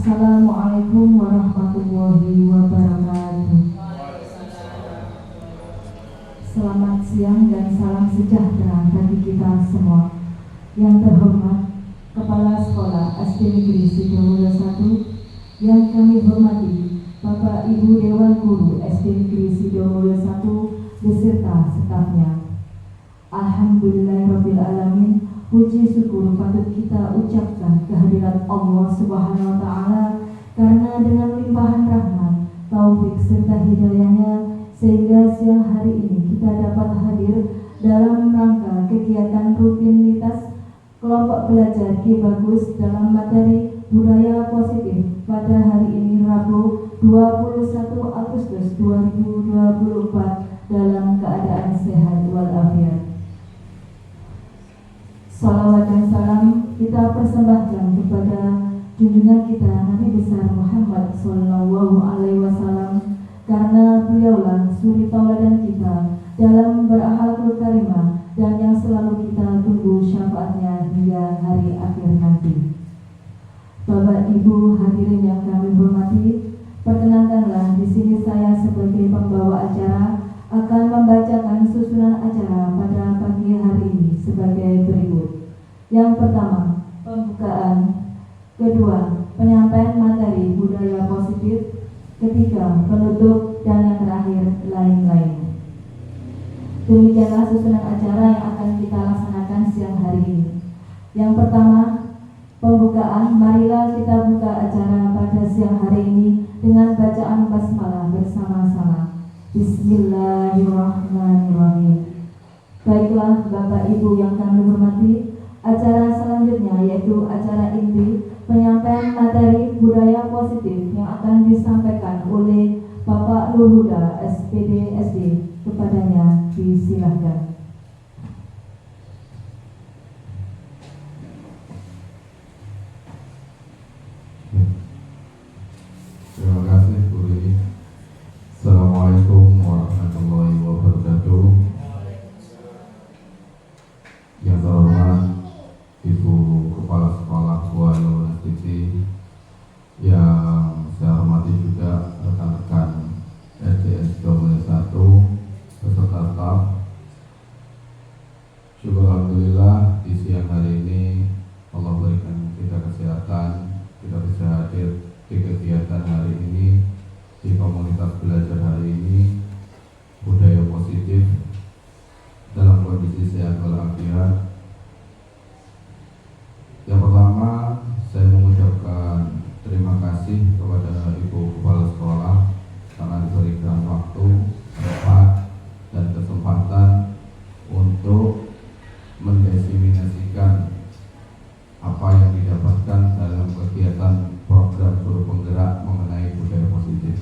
Assalamualaikum warahmatullahi wabarakatuh. Selamat siang dan salam sejahtera bagi kita semua. Yang terhormat Kepala Sekolah SD Negeri Sidomulyo 1, yang kami hormati Bapak Ibu Dewan Guru SD Negeri Sidomulyo 1 beserta stafnya. Alhamdulillahirabbil alamin. Puji syukur patut kita ucapkan kehadirat Allah Subhanahu wa taala karena dengan limpahan rahmat, taufik serta hidayahnya sehingga siang hari ini kita dapat hadir dalam rangka kegiatan rutinitas kelompok belajar Ki Bagus dalam materi budaya positif pada hari ini Rabu 21 Agustus 2024 dalam keadaan sehat walafiat. Salawat dan salam kita persembahkan kepada junjungan kita Nabi besar Muhammad Sallallahu Alaihi Wasallam karena beliaulah suri tauladan kita dalam berakhlakul karimah dan yang selalu kita tunggu syafaatnya hingga hari akhir nanti. Bapak Ibu hadirin yang kami hormati, perkenankanlah di sini saya sebagai pembawa acara akan membacakan susunan acara pada pagi hari ini sebagai berikut. Yang pertama, pembukaan. Kedua, penyampaian materi budaya positif. Ketiga, penutup. Dan yang terakhir, lain-lain. Demikianlah susunan acara yang akan kita laksanakan siang hari ini. Yang pertama, pembukaan. Marilah kita buka acara pada siang hari ini dengan bacaan basmalah bersama-sama. Bismillahirrahmanirrahim. Baiklah Bapak Ibu yang kami hormati, acara selanjutnya yaitu acara inti penyampaian materi budaya positif yang akan disampaikan oleh Bapak Nur Huda SPD SD. Kepadanya disilahkan. Terima kasih Bu Lili. Assalamualaikum warahmatullahi wabarakatuh. Yang terhormat Ibu Kepala Sekolah Buah Titi, yang saya hormati juga rekan-rekan SDS Sidomulyo 1 beserta staf. Syukur alhamdulillah di siang hari ini Allah berikan kita kesehatan, kita bisa hadir di kegiatan hari ini, di komunitas belajar hari ini, budaya positif dalam kondisi sehat walafiat. Yang pertama, saya mengucapkan terima kasih kepada Ibu Kepala Sekolah karena diberikan waktu, tempat, dan kesempatan untuk mendiseminasikan apa yang didapatkan dalam kegiatan program guru penggerak mengenai budaya positif.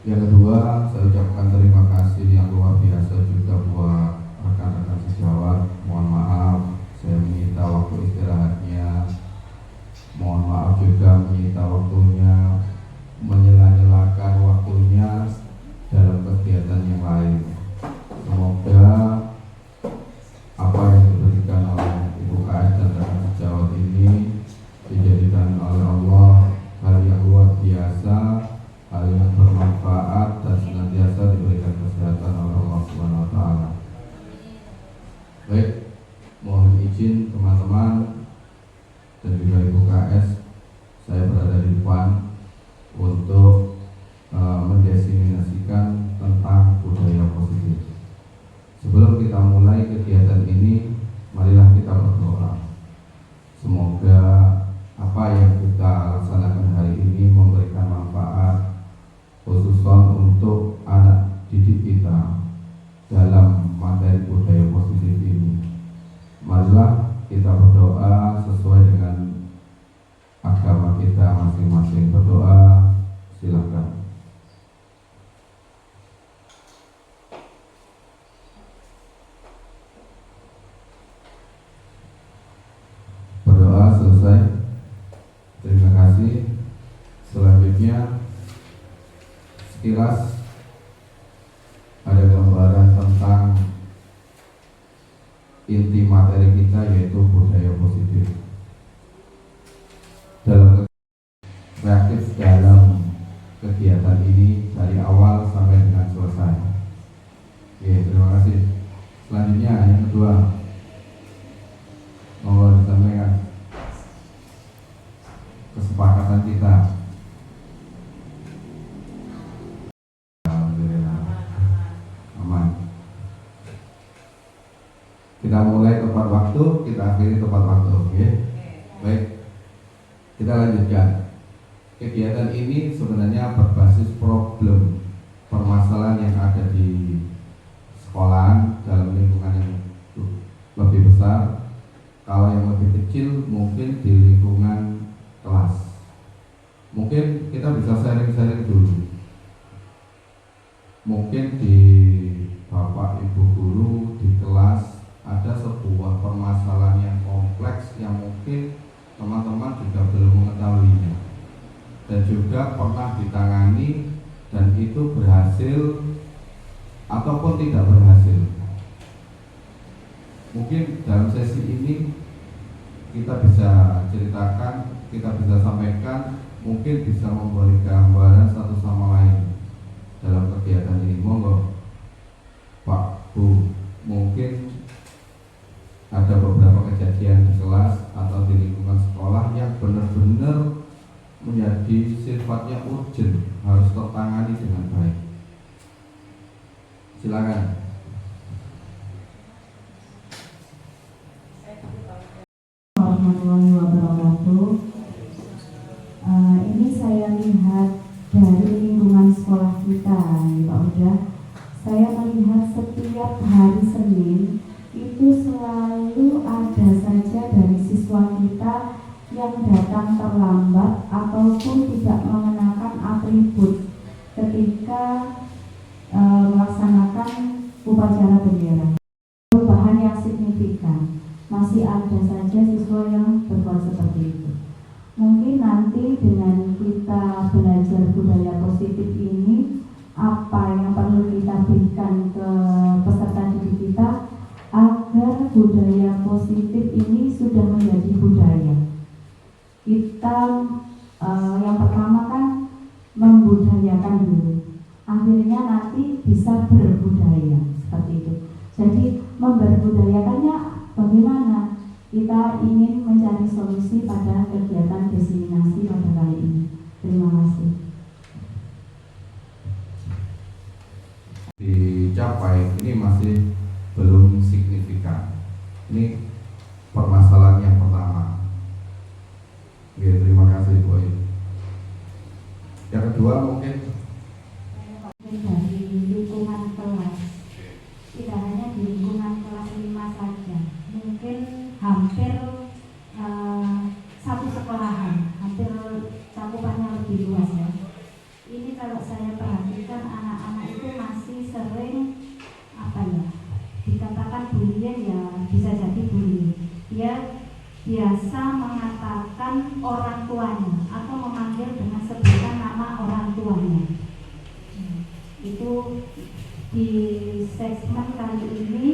Yang kedua, saya ucapkan terima kasih yang luar biasa juga buat rekan-rekan sejawat. Mohon maaf saya menyita waktu istirahatnya, mohon maaf juga menyita waktunya, menyela-nyelakan waktunya dalam kegiatan yang lain. Semoga apa yang diberikan oleh Ibu KS dan rekan sejawat ini dijadikan oleh Allah hal yang luar biasa, hal yang bermanfaat, dan senantiasa diberikan kesehatan oleh Allah Subhanahu wa taala. Baik, mohon izin teman-teman dan juga Ibu KS, saya berada di depan untuk mendiseminasikan tentang budaya positif. Sebelum kita mulai kegiatan ini, marilah kita berdoa. Semoga apa yang kita laksanakan hari ini memberikan manfaat, khususnya untuk anak didik kita dalam materi budaya positif ini. Marilah kita berdoa sesuai dengan agama kita masing-masing. Berdoa, silakan. Berdoa selesai. Terima kasih. Selanjutnya, sekilas ada gambaran tentang inti materi kita, yaitu budaya positif. Dalam kesepakatan kita. Alhamdulillah. Aman. Kita mulai tepat waktu, kita akhiri tepat waktu, oke? Baik. Kita lanjutkan. Kegiatan ini sebenarnya berbasis problem permasalahan yang ada di sekolahan dalam lingkungan yang lebih besar. Kalau yang lebih kecil mungkin di lingkungan kelas. Mungkin kita bisa sharing-sharing dulu. Mungkin di Bapak Ibu guru di kelas ada sebuah permasalahan yang kompleks yang mungkin teman-teman juga belum mengetahuinya dan juga pernah ditangani dan itu berhasil ataupun tidak berhasil. Mungkin dalam sesi ini kita bisa ceritakan, kita bisa sampaikan, mungkin bisa memberi gambaran satu sama lain dalam kegiatan ini. Monggo Pak Bu, mungkin ada beberapa kejadian di kelas atau di lingkungan sekolah yang benar-benar menjadi sifatnya urgent, harus tertangani dengan baik. Silakan. Warahmatullahi wabarakatuh. Ini saya lihat dari lingkungan sekolah kita, ya Pak Uda. Saya melihat setiap hari Senin itu selalu ada saja dari siswa kita yang datang terlambat ataupun tidak mengenakan atribut ketika melaksanakan upacara bendera. Perubahan yang signifikan, masih ada saja siswa yang berbuat seperti itu. Mungkin nanti dengan kita belajar budaya positif ini, apa yang perlu kita berikan ke peserta didik kita agar budaya positif ini sudah menjadi budaya. Kita yang pertama kan membudayakan dulu, akhirnya nanti bisa berbudaya seperti itu. Jadi memberbudayakannya bagaimana? Kita ingin mencari solusi pada kegiatan diseminasi pada kali ini. Terima kasih. Dicapai ini masih belum signifikan. Ini permasalahan yang pertama. Oke, terima kasih Boy. Yang kedua mungkin dari lingkungan kelas, tidak hanya di lingkungan kelas 5 saja, mungkin hampir satu sekolahan, hampir cakupannya lebih luas ya. Ini kalau saya perhatikan anak-anak itu masih sering dikatakan bullying, ya bisa jadi bullying. Dia biasa mengatakan orang tuanya atau memanggil dengan sebutan nama orang tuanya. Itu di segmen kali ini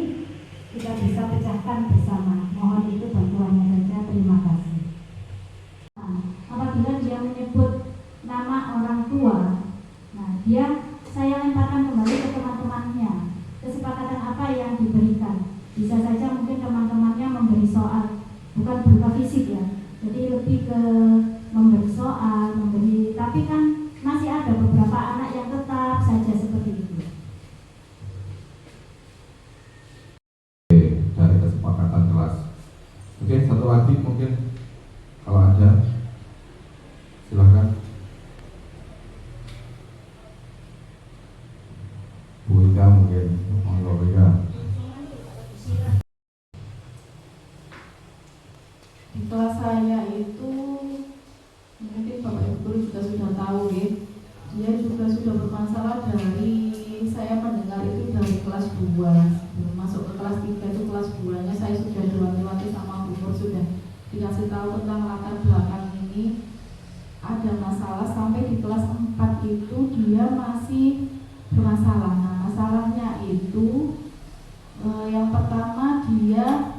kita bisa pecahkan bersama. Mohon itu bantuannya saja. Terima kasih. Apabila dia menyebut nama orang tua, saya lemparkan kembali ke teman-temannya. Kesepakatan apa yang diberikan? Bisa saja mungkin teman-temannya memberi soal, bukan berupa fisik ya. Jadi lebih ke memberi soal, tapi kan masih ada beberapa anak yang tetap saja seperti itu. Dari kesepakatan kelas. Oke, satu lagi mungkin kalau ada, silakan. Bu Ika mungkin, monggo Ika. Di kelas saya itu mungkin Bapak Ibu juga sudah tahu ya, dia juga sudah bermasalah dari saya mendengar itu dari kelas 2 sebelum masuk ke kelas 3 itu kelas 2 nya saya sudah diwati-wati sama Bu Nur, sudah dikasih tahu tentang latar belakang ini ada masalah. Sampai di kelas 4 itu dia masih bermasalah. Nah, masalahnya itu yang pertama dia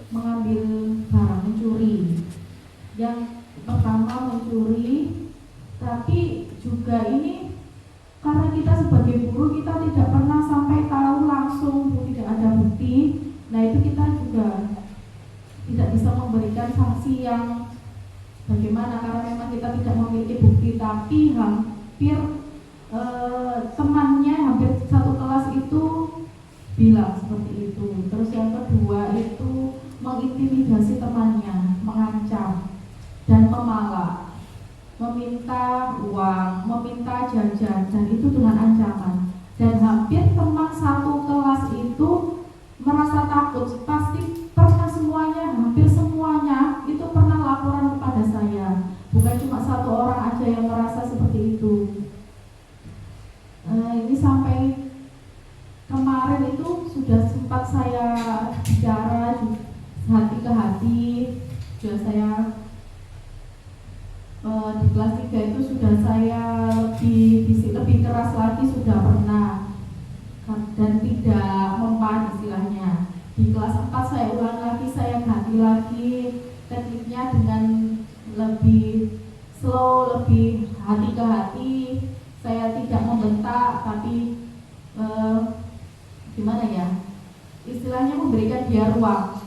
mengambil barang, mencuri. Yang pertama mencuri, tapi juga ini karena kita sebagai guru kita tidak pernah sampai tahu langsung, tidak ada bukti. Nah itu kita juga tidak bisa memberikan sanksi yang Bagaimana? Karena memang kita tidak memiliki bukti, tapi hampir temannya hampir satu kelas itu bilang seperti itu. Terus yang kedua itu mengintimidasi temannya, mengancam dan memalak, meminta uang, meminta jajan, dan itu dengan ancaman. Dan hampir teman satu kelas itu merasa takut. Pasti pernah semuanya, hampir semuanya itu pernah laporan kepada saya. Bukan cuma satu orang aja yang merasa seperti itu. Ini sampai kemarin itu sudah sempat saya bicara hati ke hati. Sudah saya di kelas 3 itu sudah saya lebih keras lagi, sudah pernah, dan tidak mempan istilahnya. Di kelas 4 saya ulang lagi, saya ganti lagi tekniknya dengan lebih slow, lebih hati ke hati. Saya tidak membentak, tapi gimana ya, istilahnya memberikan dia ruang.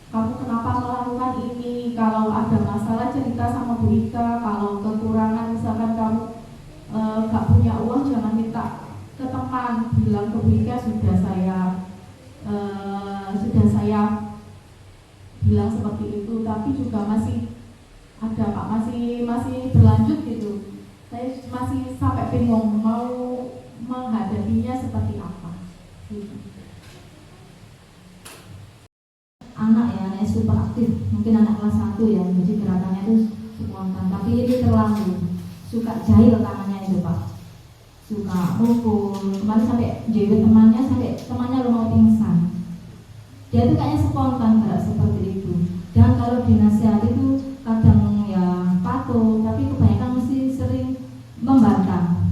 Kamu kenapa melakukan ini? Kalau ada masalah cerita sama Bu Ika. Kalau kekurangan misalkan kamu gak punya uang, jangan minta ke teman, bilang ke Bu Ika. Sudah saya bilang seperti itu, tapi juga masih ada Pak, masih berlanjut gitu. Saya masih sampai bingung mau menghadapinya seperti apa gitu. Anak super aktif, mungkin anak kelas 1 ya, jadi gerakannya itu spontan, tapi ini terlalu suka jahil tangannya itu Pak, suka mukul, kemarin sampai jahil temannya, sampai temannya lo mau pingsan. Dia itu kayaknya spontan gerak seperti itu, dan kalau dinasihati itu kadang ya patuh, tapi kebanyakan mesti sering membantah,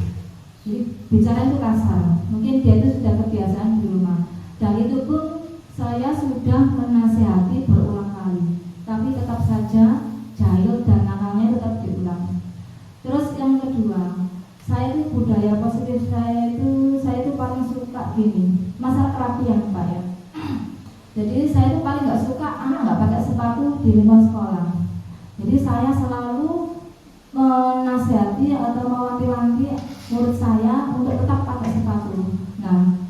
jadi bicara itu kasar. Mungkin dia itu sudah kebiasaan di rumah, dan itu pun saya sudah menasihati berulang kali, tapi tetap saja jahil dan nakalnya tetap diulang. Terus yang kedua, saya itu budaya positif saya itu paling suka gini, masalah kerapian Pak ya. Jadi saya itu paling nggak suka anak nggak pakai sepatu di lingkungan sekolah. Jadi saya selalu menasihati atau mewanti-wanti murid saya untuk tetap pakai sepatu. Nah,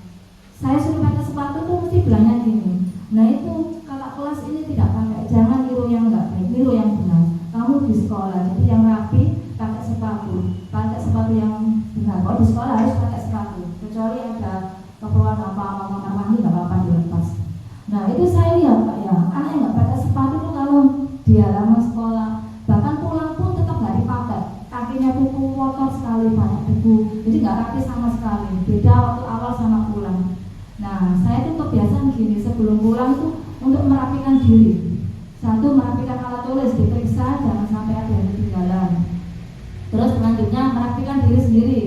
saya suruh pakai sepatu tuh mesti bilangnya gini. Nah itu kakak kelas ini tidak pakai, jangan niru yang enggak baik, niru yang benar. Kamu di sekolah, jadi yang rapi pakai sepatu yang benar. Kalau di sekolah harus pakai sepatu, kecuali ada keperluan apa mau kamar mandi nggak apa-apa dilepas. Nah itu saya lihat Pak ya, anak yang nggak pakai sepatu tuh kalau di halaman sekolah, bahkan pulang pun tetap nggak dipakai. Kakinya kuku kotor sekali, banyak debu, jadi nggak rapi sama sekali. Beda waktu awal sama pulang. Nah, saya itu kebiasaan gini, sebelum pulang itu untuk merapikan diri. Satu, merapikan alat tulis, diperiksa, jangan sampai ada yang ketinggalan. Terus selanjutnya merapikan diri sendiri,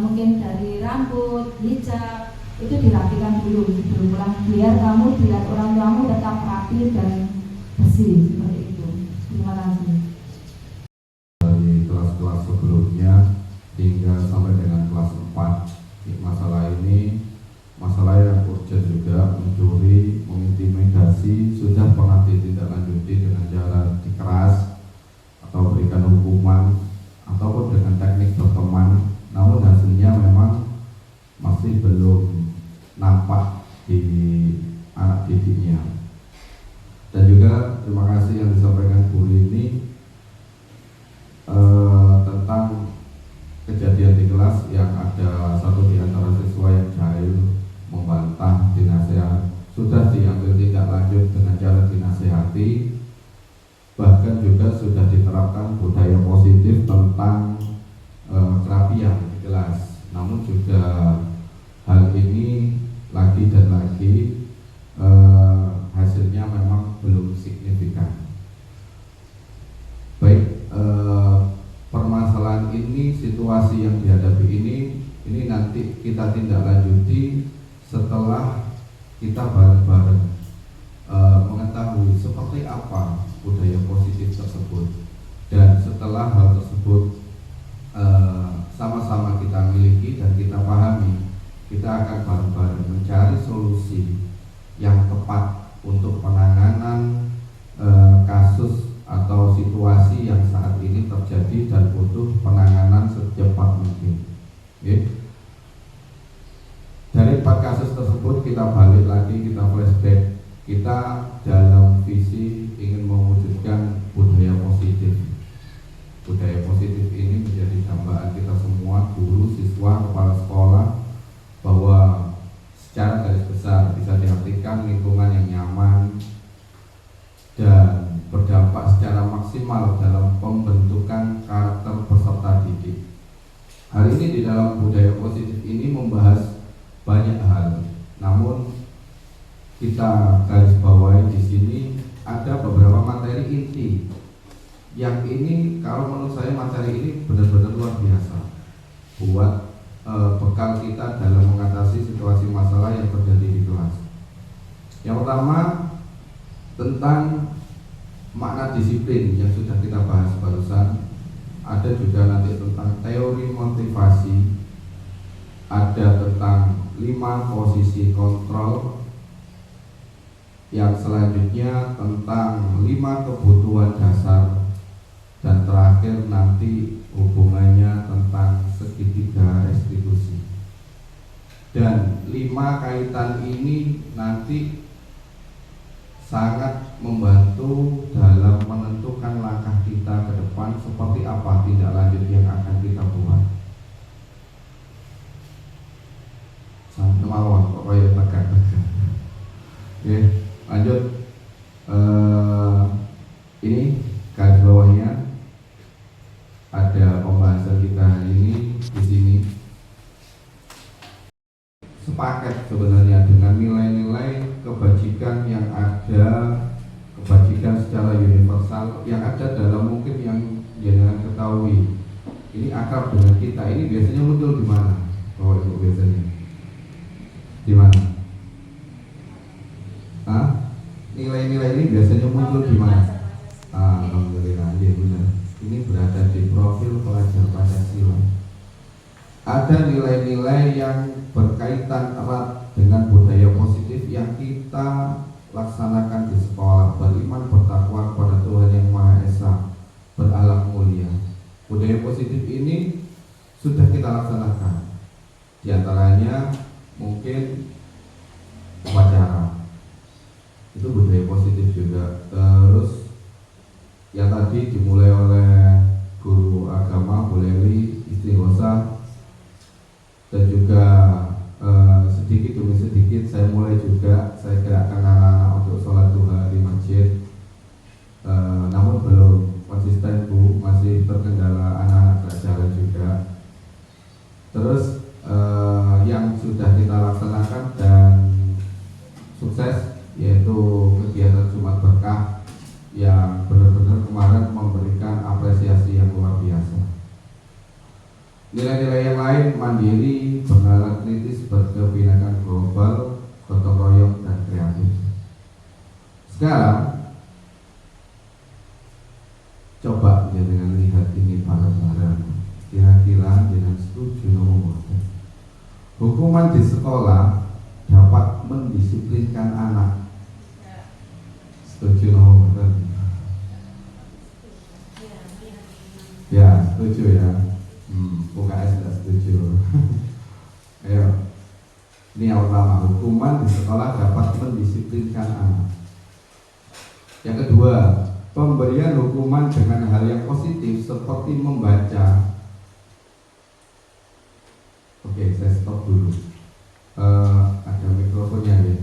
mungkin dari rambut, hijab, itu dirapikan dulu sebelum pulang, biar kamu dilihat orang tuamu tetap rapi dan bersih, seperti itu. Terima kasih. Dari kelas-kelas sebelumnya hingga sampai dengan kelas 4, masalah yang urgent juga, mencuri, mengintimidasi, sudah pernah ditindaklanjuti dengan cara dikeras atau berikan hukuman ataupun dengan teknik berteman, namun hasilnya memang masih belum nampak di anak didiknya. Dan juga terima kasih yang disampaikan Bu Rini tentang kejadian di kelas yang ada satu di antara siswa yang jahil membantah, dinasehat, sudah diambil tindak lanjut dengan cara dinasehati, bahkan juga sudah diterapkan budaya positif tentang kerapian di kelas. Namun juga hal ini lagi dan lagi hasilnya memang belum signifikan. Baik, permasalahan ini, situasi yang dihadapi ini nanti kita tindak lanjuti setelah kita bareng-bareng mengetahui seperti apa budaya positif tersebut, dan setelah hal tersebut sama-sama kita miliki dan kita pahami, kita akan bareng-bareng mencari solusi yang tepat untuk penanganan kasus atau situasi yang maksimal dalam pembentukan karakter peserta didik. Hari ini di dalam budaya positif ini membahas banyak hal, namun kita garis bawahi di sini ada beberapa materi inti. Yang ini kalau menurut saya materi ini benar-benar luar biasa buat bekal kita dalam mengatasi situasi masalah yang terjadi di kelas. Yang pertama tentang makna disiplin yang sudah kita bahas barusan. Ada juga nanti tentang teori motivasi, ada tentang 5 posisi kontrol, yang selanjutnya tentang 5 kebutuhan dasar, dan terakhir nanti hubungannya tentang segitiga restitusi. Dan 5 kaitan ini nanti sangat membantu dalam menentukan langkah kita ke depan seperti apa tindak lanjut yang akan kita buat. Sampai mawon pokoknya tegak-tegak. Oke, lanjut. Ini garis bawahnya ada pembahasan kita hari ini di sini. Sepaket sebenarnya dengan nilai-nilai kebajikan yang ada, kebajikan secara universal yang ada dalam mungkin yang jangan ketahui. Ini akrab dengan kita. Ini biasanya muncul di mana? Oh, itu biasanya di mana? Nilai-nilai ini biasanya muncul di mana? Alhamdulillah, iya benar. Ini berada di profil pelajar Pancasila. Ada nilai-nilai yang berkaitan erat dengan budaya positif yang kita laksanakan di sekolah. Beriman, bertakwa kepada Tuhan Yang Maha Esa, berakhlak mulia. Budaya positif ini sudah kita laksanakan. Di antaranya mungkin upacara, itu budaya positif juga. Terus yang tadi dimulai oleh guru agama Bu Leli, istighosa, dan juga sedikit demi sedikit saya mulai juga saya gerakkan anak-anak untuk sholat duha di masjid. Namun belum konsisten Bu, masih terkendala anak-anak gak jalan juga. Terus yang sudah kita laksanakan dan sukses yaitu kegiatan Jumat Berkah yang benar-benar kemarin memberikan apresiasi yang luar biasa. Nilai-nilai yang lain mandiri, bernalar kritis, berkebinekaan global, gotong royong, dan kreatif. Sekarang coba ya dengan lihat ini bareng-bareng. Kira-kira dengan setuju nomor hukuman di sekolah dapat mendisiplinkan anak. Setuju nomor ya, setuju ya. UKS tidak setuju. Ayo, ini yang pertama, hukuman di sekolah dapat mendisiplinkan anak. Yang kedua, pemberian hukuman dengan hal yang positif seperti membaca. Oke, saya stop dulu. Ada mikrofonnya ya.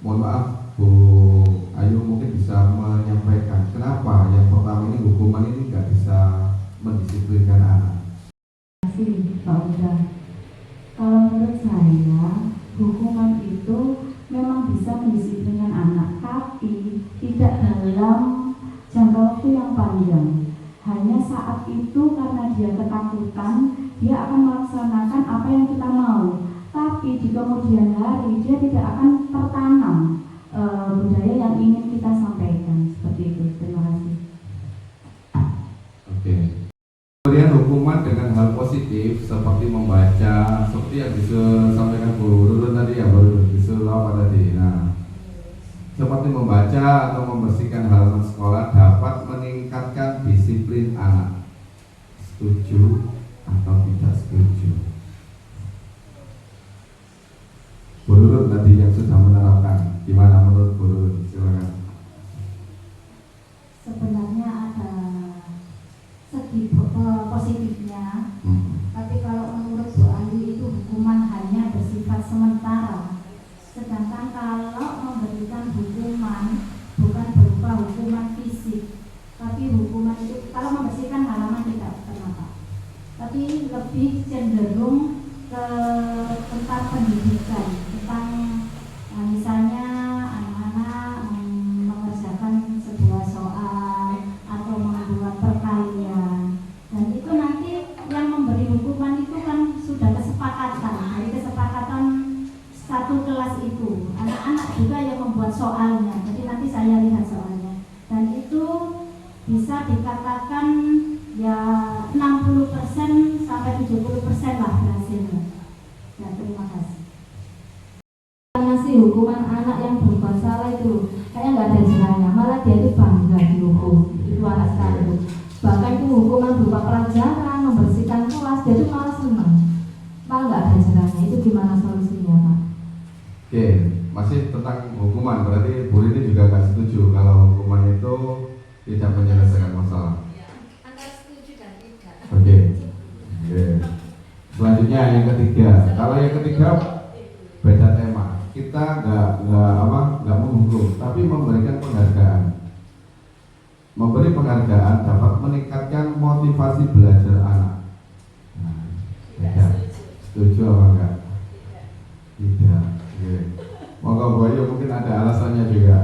Mohon maaf, Bu Ayu mungkin bisa menyampaikan kenapa yang pertama ini hukuman ini nggak bisa mendisiplinkan anak. Terima kasih Pak Uda. Kalau menurut saya hukuman itu memang bisa mendisiplinkan anak, tapi tidak dalam jangka waktu yang panjang. Hanya saat itu karena dia ketakutan, dia akan melaksanakan apa yang kita mau. Tapi di kemudian hari dia tidak akan tertanam budaya yang ingin kita sampaikan. Seperti itu. Terima kasih. Oke. Kemudian hukuman dengan hal positif seperti membaca, seperti yang disampaikan Bu Rulun tadi ya, Bu Rulun disuruh apa tadi. Nah, seperti membaca atau membersihkan halaman sekolah dapat meningkatkan disiplin anak. Setuju atau tidak setuju? Bu Rulun tadi yang sudah menerapkan, gimana menurut Bu Rulun? Silakan. Sebenarnya ada segi positifnya, tapi kalau menurut Bu Ayu itu hukuman hanya bersifat sementara. Sedangkan kalau memberikan hukuman bukan berupa hukuman fisik dikatakan ya 60% sampai 70% lah berhasilnya. Ya, terima kasih. Ngasih hukuman anak yang berbuat salah itu kayak nggak ada jerahnya, malah dia itu bangga dihukum. Itu anak sekali itu. Bahkan itu hukuman berupa pelajaran, membersihkan kelas, dia itu malah senang, malah nggak ada jerahnya. Itu gimana solusinya, Pak? Oke, masih tentang hukuman, berarti Bu Rini juga nggak setuju kalau hukuman itu tidak menyelesaikan masalah. Antara setuju dan tidak. Oke. Selanjutnya yang ketiga, kalau yang ketiga beda tema. Kita nggak menghukum, tapi memberikan penghargaan. Memberi penghargaan dapat meningkatkan motivasi belajar anak. Nah, beda. Setuju apa enggak? Tidak. Oke. Moga Boyo mungkin ada alasannya juga.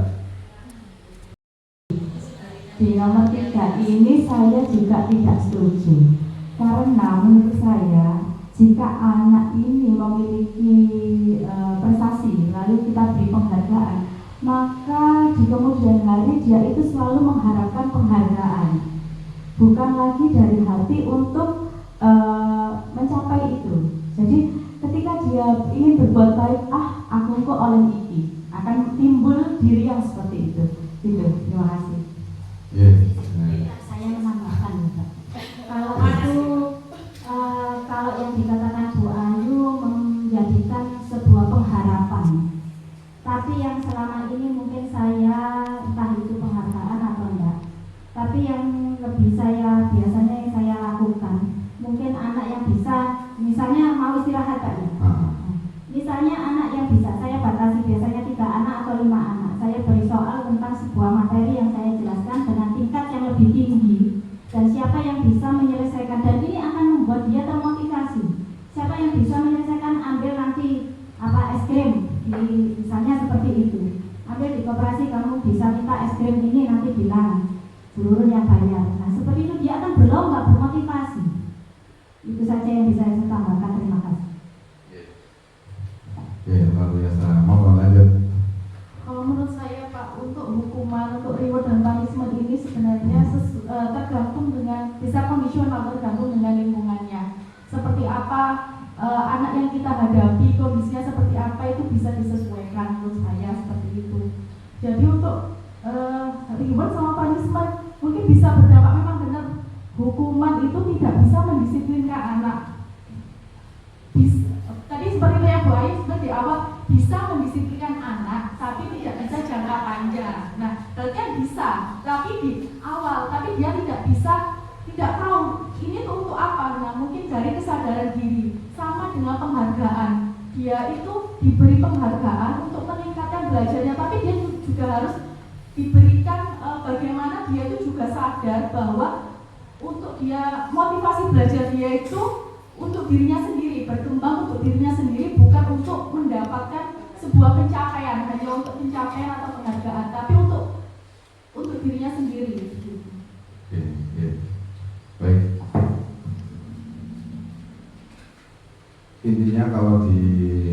Di nomor 3 ini saya juga tidak setuju, karena menurut saya jika anak ini memiliki prestasi lalu kita beri penghargaan, maka di kemudian hari dia itu selalu mengharapkan penghargaan, bukan lagi dari hati untuk mencapai itu. Jadi ketika dia ingin berbuat baik, aku kok oleh iki, akan timbul diri yang seperti itu. Gitu. Terima kasih. Saya menambahkan, kalau itu kalau yang dikatakan Bu Ayu menjadikan sebuah pengharapan, tapi yang selama ini mungkin saya entah itu penghargaan atau enggak, tapi yang lebih saya biasanya yang saya lakukan, mungkin anak yang bisa, misalnya mau istirahat Pak ya, misalnya anak yang bisa saya batasi biasanya 3 anak atau 5 anak, saya beri soal tentang sebuah materi yang saya jelaskan dengan tingkat yang lebih tinggi, dan siapa yang bisa menyelesaikan, dan ini akan membuat dia termotivasi. Siapa yang bisa menyelesaikan, ambil nanti es krim, misalnya seperti itu, ambil di koperasi, kamu bisa minta es krim ini, nanti bilang seluruh yang bayar. Nah seperti itu dia akan berlomba, bermotivasi. Itu saja yang bisa saya tambahkan. Terima kasih. Oke, luar biasa. Mau lanjut? Kalau menurut saya Pak, untuk hukuman, untuk reward dan punishment ini sebenarnya tergantung dengan, bisa kondisional, tergantung dengan lingkungannya. Seperti apa anak yang kita hadapi, kondisinya seperti apa, itu bisa disesuaikan menurut saya seperti itu. Jadi untuk reward sama punishment mungkin bisa berdampak, memang benar hukuman itu tidak bisa mendisiplinkan anak. Tadi seperti yang Bu Ayu sudah di awal, bisa mendisiplinkan anak tapi tidak bisa jangka panjang. Nah, berarti bisa, tapi di awal, tapi dia tidak bisa, tidak tahu ini tuh untuk apa. Nah, mungkin dari kesadaran diri, sama dengan penghargaan, dia itu diberi penghargaan untuk meningkatkan belajarnya, tapi dia juga harus diberikan bagaimana dia itu juga sadar bahwa untuk dia, motivasi belajar dia itu untuk dirinya sendiri, berkembang untuk dirinya sendiri, bukan untuk mendapatkan sebuah pencapaian, hanya untuk pencapaian atau penghargaan, tapi untuk dirinya sendiri. Oke. Baik. Intinya kalau di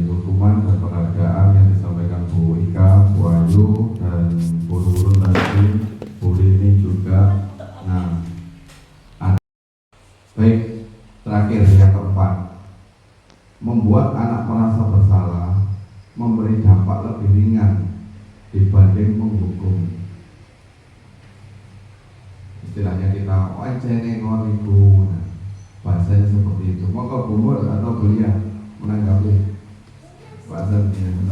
hukuman dan penghargaan yang disampaikan Bu Ika, Bu Ayu, dan Bu Nurul tadi, Bu Rini juga. Nah, baik. Terakhir yang keempat, membuat anak merasa bersalah, memberi dampak lebih ringan dibanding menghukum. Istilahnya kita encene ngoriku, nah, bahasanya seperti itu. Monggo Bu Mur atau Bu Lia menanggapi bahasa ini.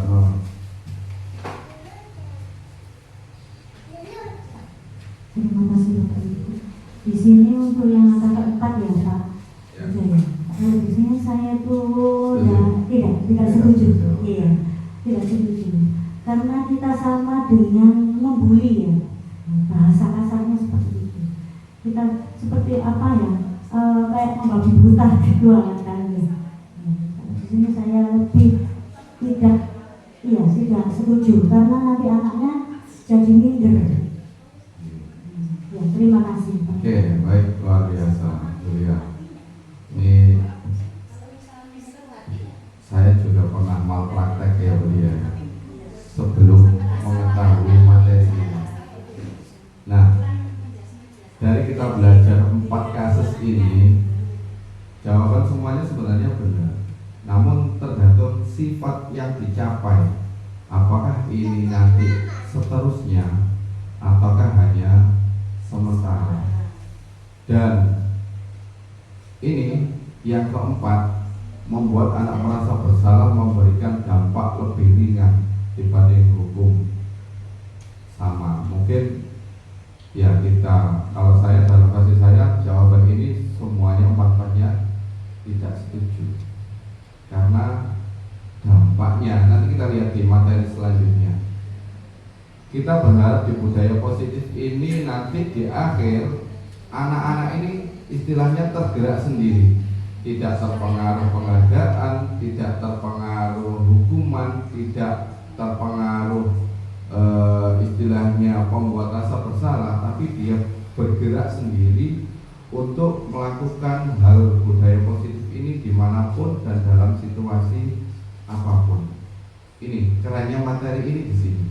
Terima kasih Bapak Ibu. Di sini untuk yang angka keempat ya Pak. Di sini saya tuh tidak setuju. Iya, tidak setuju. Karena kita sama dengan membuli ya, bahasa kasarnya seperti itu. Kita seperti apa ya, kayak membabi buta gitu kan. Di sini saya lebih tidak setuju karena nanti anaknya jadi minder. Ya, terima kasih. Oke, baik, luar biasa, Julia. Ini saya juga pernah malpraktek ya Bu Lia, sebelum mengetahui materi ini. Nah, dari kita bukan semuanya sebenarnya benar, namun tergantung sifat yang dicapai. Apakah ini nanti seterusnya ataukah hanya sementara. Dan ini yang keempat, membuat anak merasa bersalah memberikan dampak lebih ringan dibanding hukum sama. Mungkin ya kita, kalau saya dalam kasih saya, jawaban ini semuanya empat-empatnya tidak setuju, karena dampaknya nanti kita lihat di materi selanjutnya. Kita berharap di budaya positif ini nanti di akhir anak-anak ini istilahnya tergerak sendiri, tidak terpengaruh penghargaan, tidak terpengaruh hukuman, tidak terpengaruh istilahnya pembuat rasa bersalah, tapi dia bergerak sendiri untuk melakukan hal budaya positif ini dimanapun dan dalam situasi apapun. Ini kerennya materi ini di sini.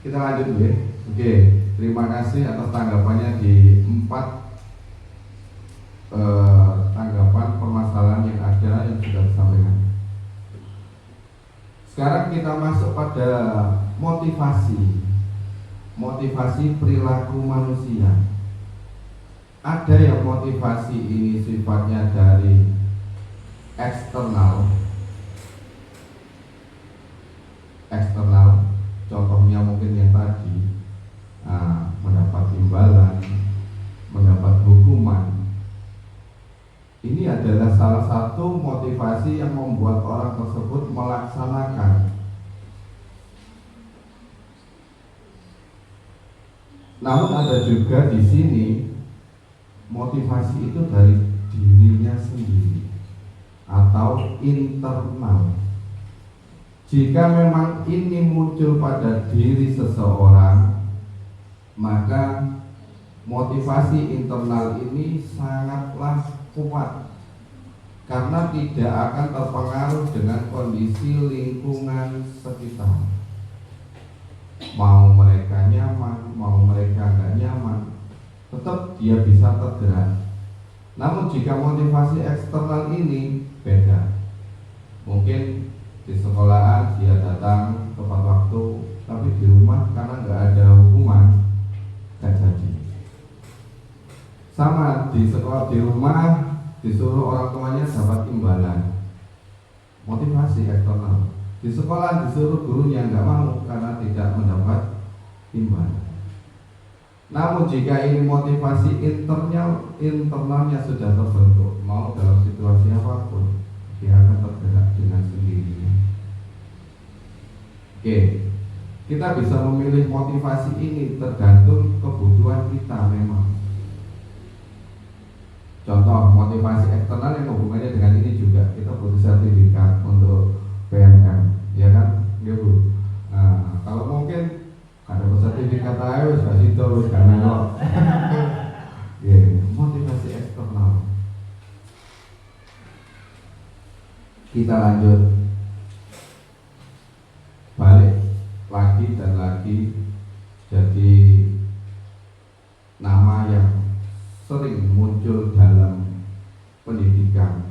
Kita lanjut ya. Oke, terima kasih atas tanggapannya di 4 tanggapan permasalahan yang ada yang sudah disampaikan. Sekarang kita masuk pada motivasi perilaku manusia. Ada yang motivasi ini sifatnya dari eksternal, contohnya mungkin yang tadi, mendapat imbalan, mendapat hukuman. Ini adalah salah satu motivasi yang membuat orang tersebut melaksanakan. Namun ada juga di sini motivasi itu dari dirinya sendiri atau internal. Jika memang ini muncul pada diri seseorang, maka motivasi internal ini sangatlah kuat, karena tidak akan terpengaruh dengan kondisi lingkungan sekitar. Mau mereka nyaman, mau mereka nggak nyaman, tetap dia bisa tergerak. Namun jika motivasi eksternal ini beda, mungkin di sekolahan dia datang tepat waktu, tapi di rumah karena nggak ada hukuman nggak jadi. Sama di sekolah, di rumah disuruh orang tuanya dapat imbalan, motivasi eksternal. Di sekolah disuruh gurunya nggak mau karena tidak mendapat imbalan. Namun jika ini motivasi internalnya sudah terbentuk, mau dalam situasi apapun, dia akan tergerak dengan sendirinya. Oke, kita bisa memilih motivasi ini tergantung kebutuhan kita memang. Contoh motivasi eksternal yang hubungannya dengan ini juga, kita butuh sertifikat untuk PNM, ya kan, ya Bu. Nah, kalau mungkin ada sertifikat ayo kasih terus karena motivasi eksternal. Kita lanjut, balik lagi dan lagi. Jadi nama yang sering muncul dalam pendidikan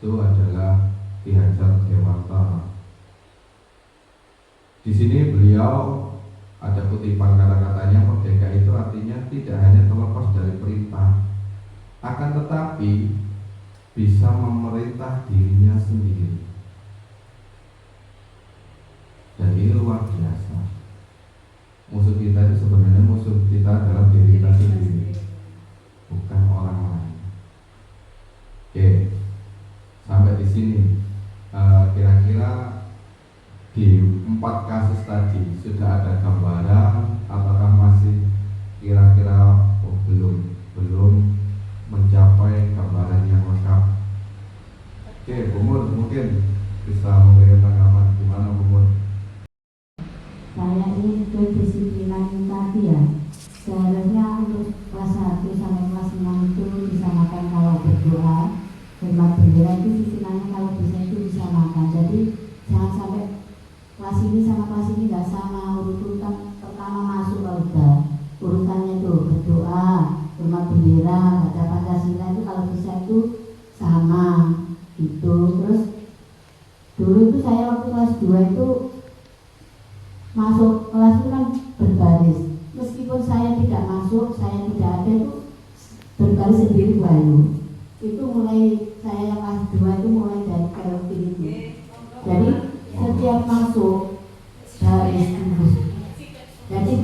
itu adalah Ki Hajar Dewantara. Di sini beliau ada kutipan kata-katanya, merdeka itu artinya tidak hanya terlepas dari perintah, akan tetapi bisa memerintah dirinya sendiri. Dan ini luar biasa. Musuh kita itu sebenarnya musuh kita dalam diri kita sendiri, bukan orang lain. Oke, sampai di sini kira-kira di 4 kasus tadi sudah ada gambaran, apakah masih kira-kira belum mencapai gambaran yang lengkap? Oke, Bu Mur mungkin bisa memberikan tanggapan gimana Bu Mur? Saya ini kedisiplinan tadi ya, seharusnya untuk kelas 1 sampai kelas 6 itu disamakan kalau berdoa, hormat bendera itu istilahnya kalau bisa itu disamakan. Jadi jangan sampai kelas ini sama kelas ini nggak sama urut-urutan dulu itu saya waktu kelas 2 itu masuk kelas itu kan berbaris. Meskipun saya tidak masuk, saya tidak ada itu berbaris sendiri bayu. Itu mulai saya yang kelas 2 itu mulai dari kelvin itu. Jadi setiap masuk baris dulu. Jadi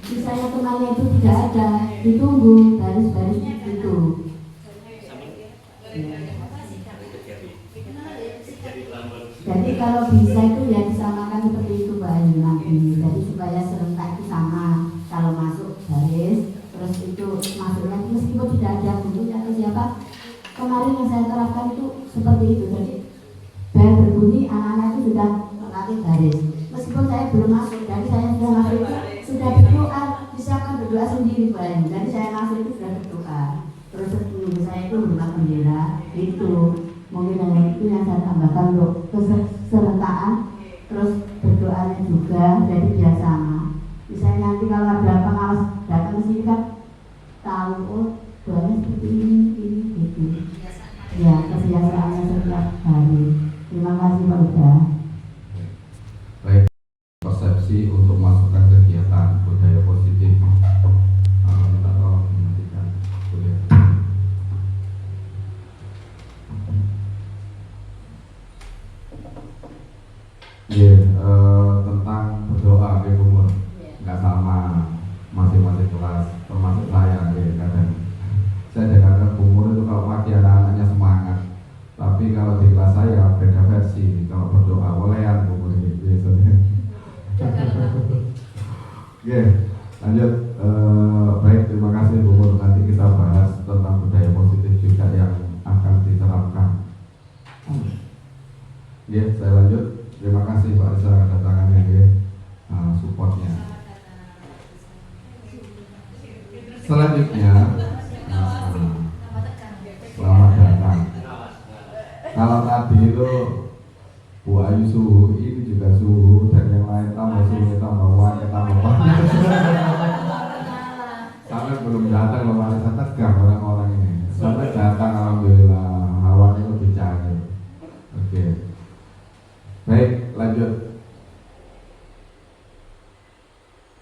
misalnya temannya itu tidak ada, ditunggu baris-baris itu. Jadi kalau bisa itu ya disamakan seperti itu Mbak Ayu nanti. Jadi supaya serentak itu sama. Kalau masuk baris, terus itu masuk lagi meskipun tidak ada gurunya atau siapa. Kemarin yang saya terapkan itu seperti itu. Jadi bel berbunyi, anak-anak itu sudah melatih baris. Meskipun saya belum masuk, jadi saya sudah masuk itu sudah berdoa, disiapkan berdoa sendiri Mbak Ayu. Jadi saya masuk itu sudah berdoa. Terus menunggu saya itu hormat bendera itu. Mungkin hanya itu yang saya tambahkan untuk keserentakan, terus berdoanya juga, jadi biar sama. Misalnya nanti kalau ada pengawas datang ke sini kan tahu, oh doanya seperti ini gitu. Ya, kebiasaannya setiap hari. Terima kasih Pak Uda. Baik, persepsi untuk masukkan kegiatan budaya positif. Minta tolong dinantikan kuliah. Tentang berdoa ke umur nggak sama masing-masing kelas, termasuk saya kadang saya kadang umur itu kalau pagi anak-anaknya semangat, tapi kalau di kelas saya beda versi. Kalau berdoa olehan umur ini biasanya. Oke, lanjut. Baik, terima kasih Bu Mur. Nanti kita bahas tentang budaya positif juga yang akan diterapkan. Saya lanjut. Terima kasih Pak Risa kedatangannya, supportnya. Selanjutnya, selamat datang. Kalau tadi itu Bu Ayu suhu, ini juga suhu, dan yang lain tambah suhu, tambah wangi, tambah panas. Sampai belum datang loh Pak Risa, tegang orang-orang ini. Sampai datang, alhamdulillah, hawanya lebih cair. Oke. Baik, lanjut.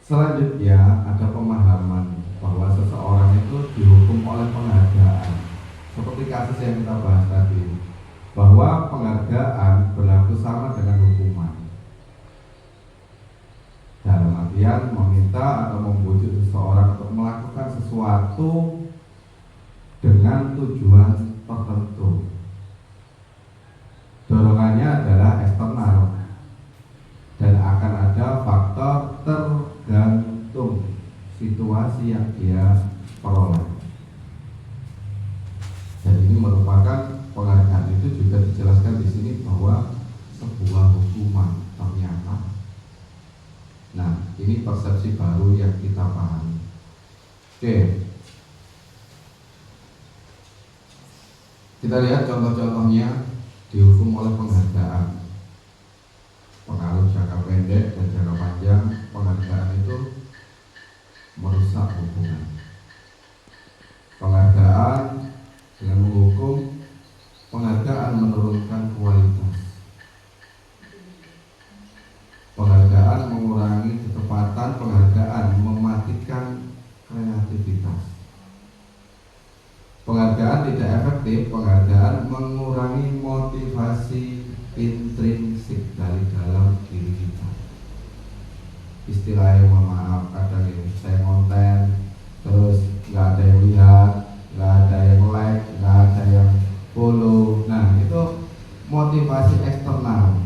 Selanjutnya ada pemahaman bahwa seseorang itu dihukum oleh penghargaan. Seperti kasus yang kita bahas tadi, bahwa penghargaan berlaku sama dengan hukuman. Dalam artian meminta atau membujuk seseorang untuk melakukan sesuatu dengan tujuan tertentu. Dorongannya adalah eksternal dan akan ada faktor tergantung situasi yang dia peroleh. Dan ini merupakan penghargaan itu juga dijelaskan di sini bahwa sebuah hukuman ternyata. Nah, ini persepsi baru yang kita pahami. Oke. Kita lihat contoh-contohnya. Dihukum oleh penghargaan, pengaruh jangka pendek dan jangka panjang. Penghargaan itu merusak hubungan. Penghargaan dengan menghukum, penghargaan menurunkan kualitas. Penghargaan mengurangi ketepatan, penghargaan mematikan kreativitas. Penghargaan tidak efektif, penghargaan mengurangi motivasi intrinsik dari dalam diri kita. Istilahnya mohon maaf, kadang ini saya konten, terus nggak ada yang lihat, nggak ada yang like, nggak ada yang follow. Nah itu motivasi eksternal.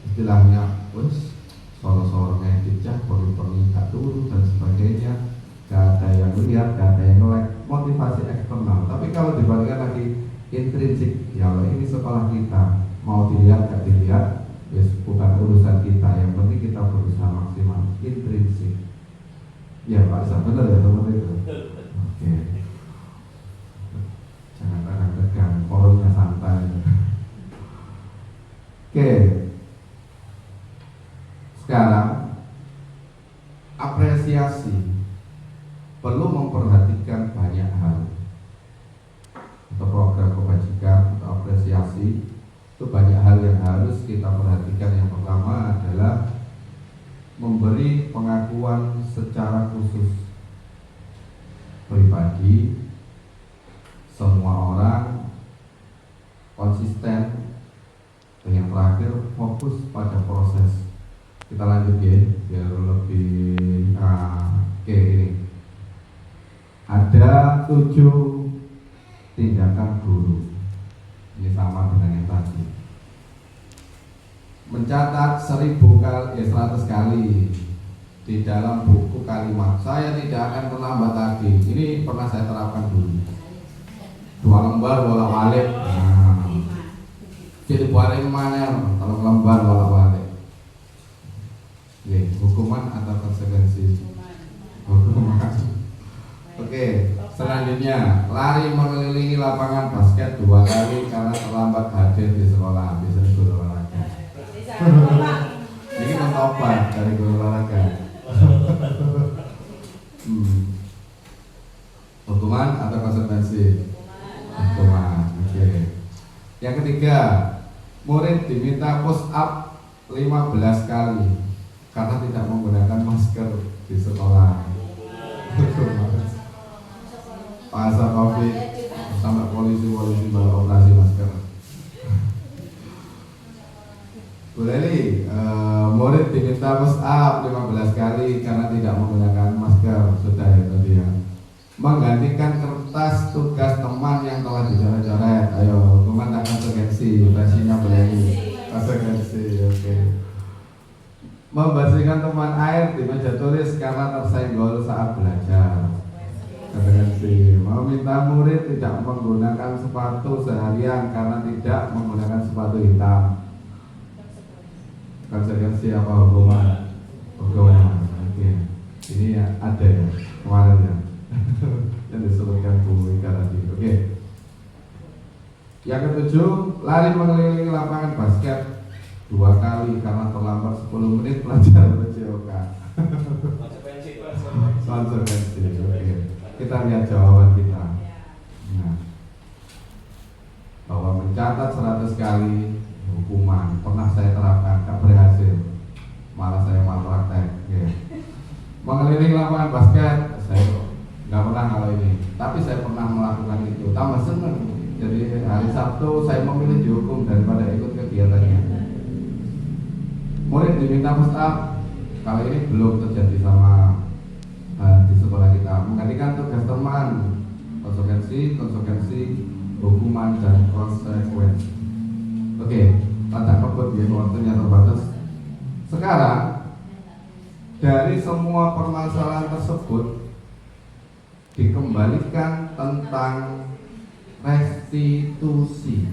Istilahnya, wes soro-soro ngedit cah, perlu tak turun dan sebagainya. Gak ada yang lihat, gak ada yang like, motivasi eksternal. Tapi kalau dibandingkan lagi intrinsik, ya Allah ini sekolah kita, mau dilihat gak dilihat, bukan urusan kita. Yang penting kita berusaha maksimal. Intrinsik. Ya Pak Isa, benar ya teman itu. Oke. Jangan tegang, forumnya santai. Oke. Sekarang apresiasi. Perlu memperhatikan banyak hal. Untuk program kebajikan, untuk apresiasi itu banyak hal yang harus kita perhatikan. Yang pertama adalah memberi pengakuan secara khusus pribadi, semua orang konsisten, dan yang terakhir fokus pada proses. Kita lanjut ya biar lebih oke. Ini ada 7 tindakan guru. Ini sama dengan yang tadi. Mencatat 100 kali di dalam buku kalimat. Saya tidak akan terlambat lagi. Ini pernah saya terapkan dulu. 2 lembar bolak-balik. Jadi buarin mana? Kalau lembar bolak-balik. Oke, hukuman atau konsekuensi? Hukuman. Oke, selanjutnya lari mengelilingi lapangan basket 2 kali karena terlambat hadir di sekolah. Biasanya guru olahraga. Ini mentobat dari guru olahraga. Hukuman atau konsekuensi? Hukuman. Oke. Yang ketiga, murid diminta push up 15 kali karena tidak menggunakan masker di sekolah. Masa Covid sampai polisi bawa operasi masker. Bu Leli, murid diminta push up 15 kali karena tidak menggunakan masker. Sudah ya tadi ya. Menggantikan kertas tugas teman yang telah dicoret-coret. Ayo, hukuman tak konsekuensi. Versinya Bu Leli. Konsekuensi, oke. Membersihkan teman air di meja tulis karena tersenggol saat belajar. Konsekuensi. Meminta murid tidak menggunakan sepatu seharian karena tidak menggunakan sepatu hitam. Konsekuensi apa hukuman? Hukuman. Oke. Ini ya ada ya kemarin ya yang disebutkan Bu Ika tadi. Oke. Yang ketujuh, lari mengelilingi lapangan basket 2 kali karena terlambat 10 menit belajar PJOK. Konsekuensi. Oke. Kita lihat jawaban kita. Nah, bahwa mencatat 100 kali hukuman pernah saya terapkan, gak berhasil, malah saya malpraktek. Mengelilingi lapangan basket saya nggak pernah kalau ini, tapi saya pernah melakukan itu. Tambah seneng. Jadi hari Sabtu saya memilih dihukum daripada ikut kegiatannya. Murid diminta push up. Kali ini belum terjadi sama di sekolah kita. Menggantikan tugas teman. Konsekuensi, hukuman dan konsekuensi. Oke, tak kebut ya, waktunya terbatas. Sekarang dari semua permasalahan tersebut dikembalikan tentang restitusi.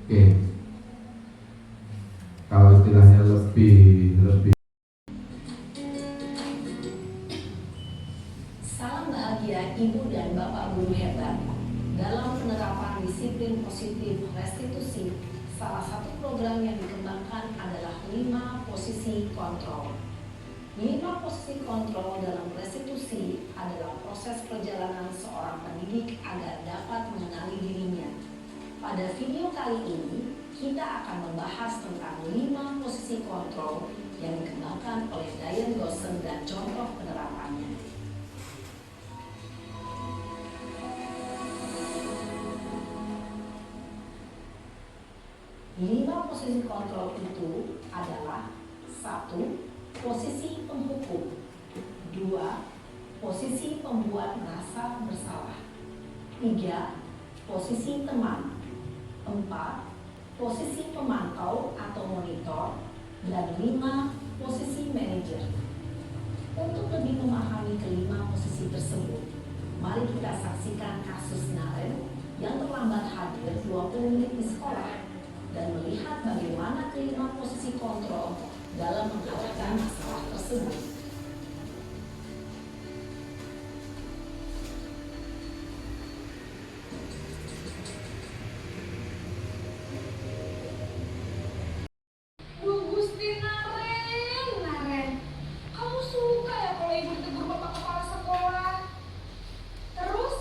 Oke. Kalau istilahnya lebih Salam bahagia Ibu dan Bapak Guru hebat. Dalam penerapan disiplin positif restitusi, salah satu program yang dikembangkan adalah 5 posisi kontrol. 5 posisi kontrol dalam restitusi adalah proses perjalanan seorang pendidik agar dapat mengenali dirinya. Pada video kali ini, kita akan membahas tentang 5 posisi kontrol yang dikembangkan oleh Diane Goshen dan contoh penerapannya. 5 posisi kontrol itu adalah 1. Posisi penghukum, 2. Posisi pembuat merasa bersalah, 3. Posisi teman, 4. Posisi pemantau atau monitor, dan 5. Posisi manajer. Untuk lebih memahami kelima posisi tersebut, mari kita saksikan kasus Naren yang terlambat hadir 20 menit di sekolah dan melihat bagaimana kelima posisi kontrol dalam menghadapi masalah tersebut. Duh Gusti Naren, kamu suka ya kalau ibu ditegur bapak kepala sekolah? Terus,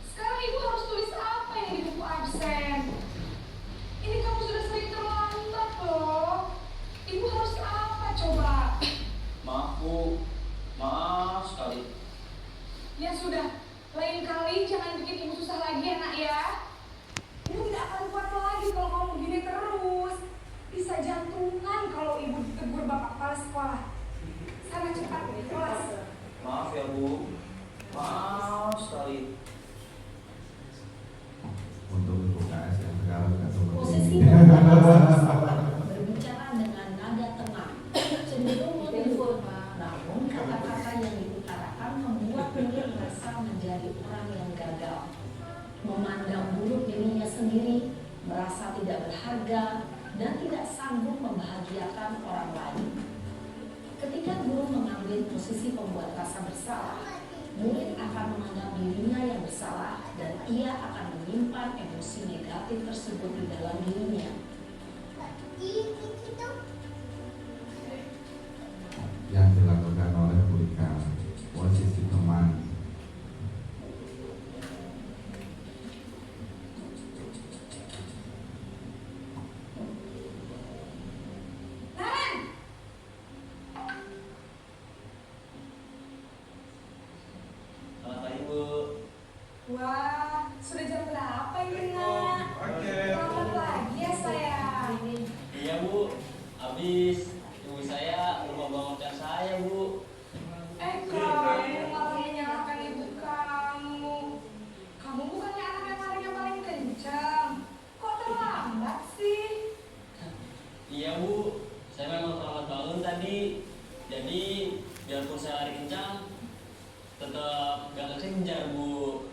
sekarang ibu harus tulis apa yang di buku absen? sawit. Untuk Ibu KS yang sekarang nggak seperti Posisi ini. berbicara dengan nada tenang, cenderung menelpon, namun kata-kata yang diutarakan membuat Murid merasa menjadi orang yang gagal, memandang buruk dirinya sendiri, merasa tidak berharga, dan tidak sanggup membahagiakan orang lain. Ketika guru mengambil posisi pembuat rasa bersalah, murid akan menganggap dirinya yang bersalah dan ia akan menyimpan emosi negatif tersebut di dalam dirinya. Yang dilakukan oleh Bu Ika, posisi teman. Naren! Selamat pagi, Bu. Wah, sudah jam berapa ini, Nak? Selamat pagi ya, sayang. Iya, Bu. Habis ibu saya lupa bangunkan saya, Bu. Kamu malah menyalahkan ibu kamu. Kamu bukannya anak yang paling kencang. Kok terlambat sih? Iya, Bu. Saya memang terlambat bangun tadi. Jadi, biarpun saya lari kencang, tetap gak kekejar, Bu.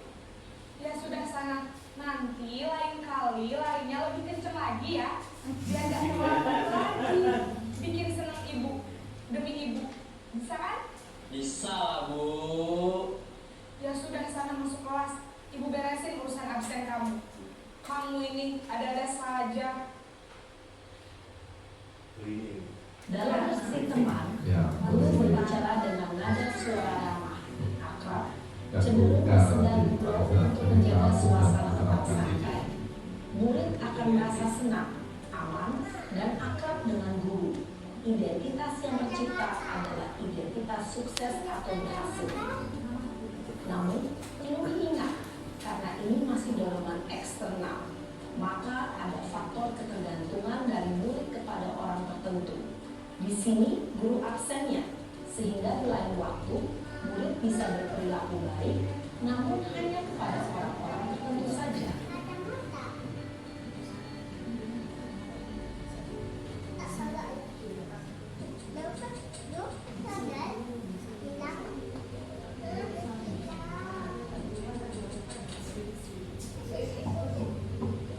Ya sudah sana. Nanti lain kali larinya lebih kencang lagi ya. Biar gak terlambat lagi. Bikin senang ibu. Demi ibu. Bisa kan? Bisa lah, Bu. Ya sudah sana masuk kelas. Ibu beresin urusan absen kamu. Kamu ini ada-ada saja. Dalam posisi teman, Ya, guru posisi berbicara dengan nada suara ramah, akrab, dan cenderung buka bersedar di gurau pada untuk menjaga cerita suasana sudah tetap menerapkan ini. santai. Murid akan merasa senang, aman, dan akrab dengan guru. Identitas yang tercipta adalah identitas sukses atau berhasil. Namun, perlu diingat, karena ini masih dorongan eksternal, maka ada faktor ketergantungan dari murid kepada orang tertentu. Di sini, guru absennya, sehingga di lain waktu, murid bisa berperilaku baik, namun hanya kepada orang-orang tertentu saja.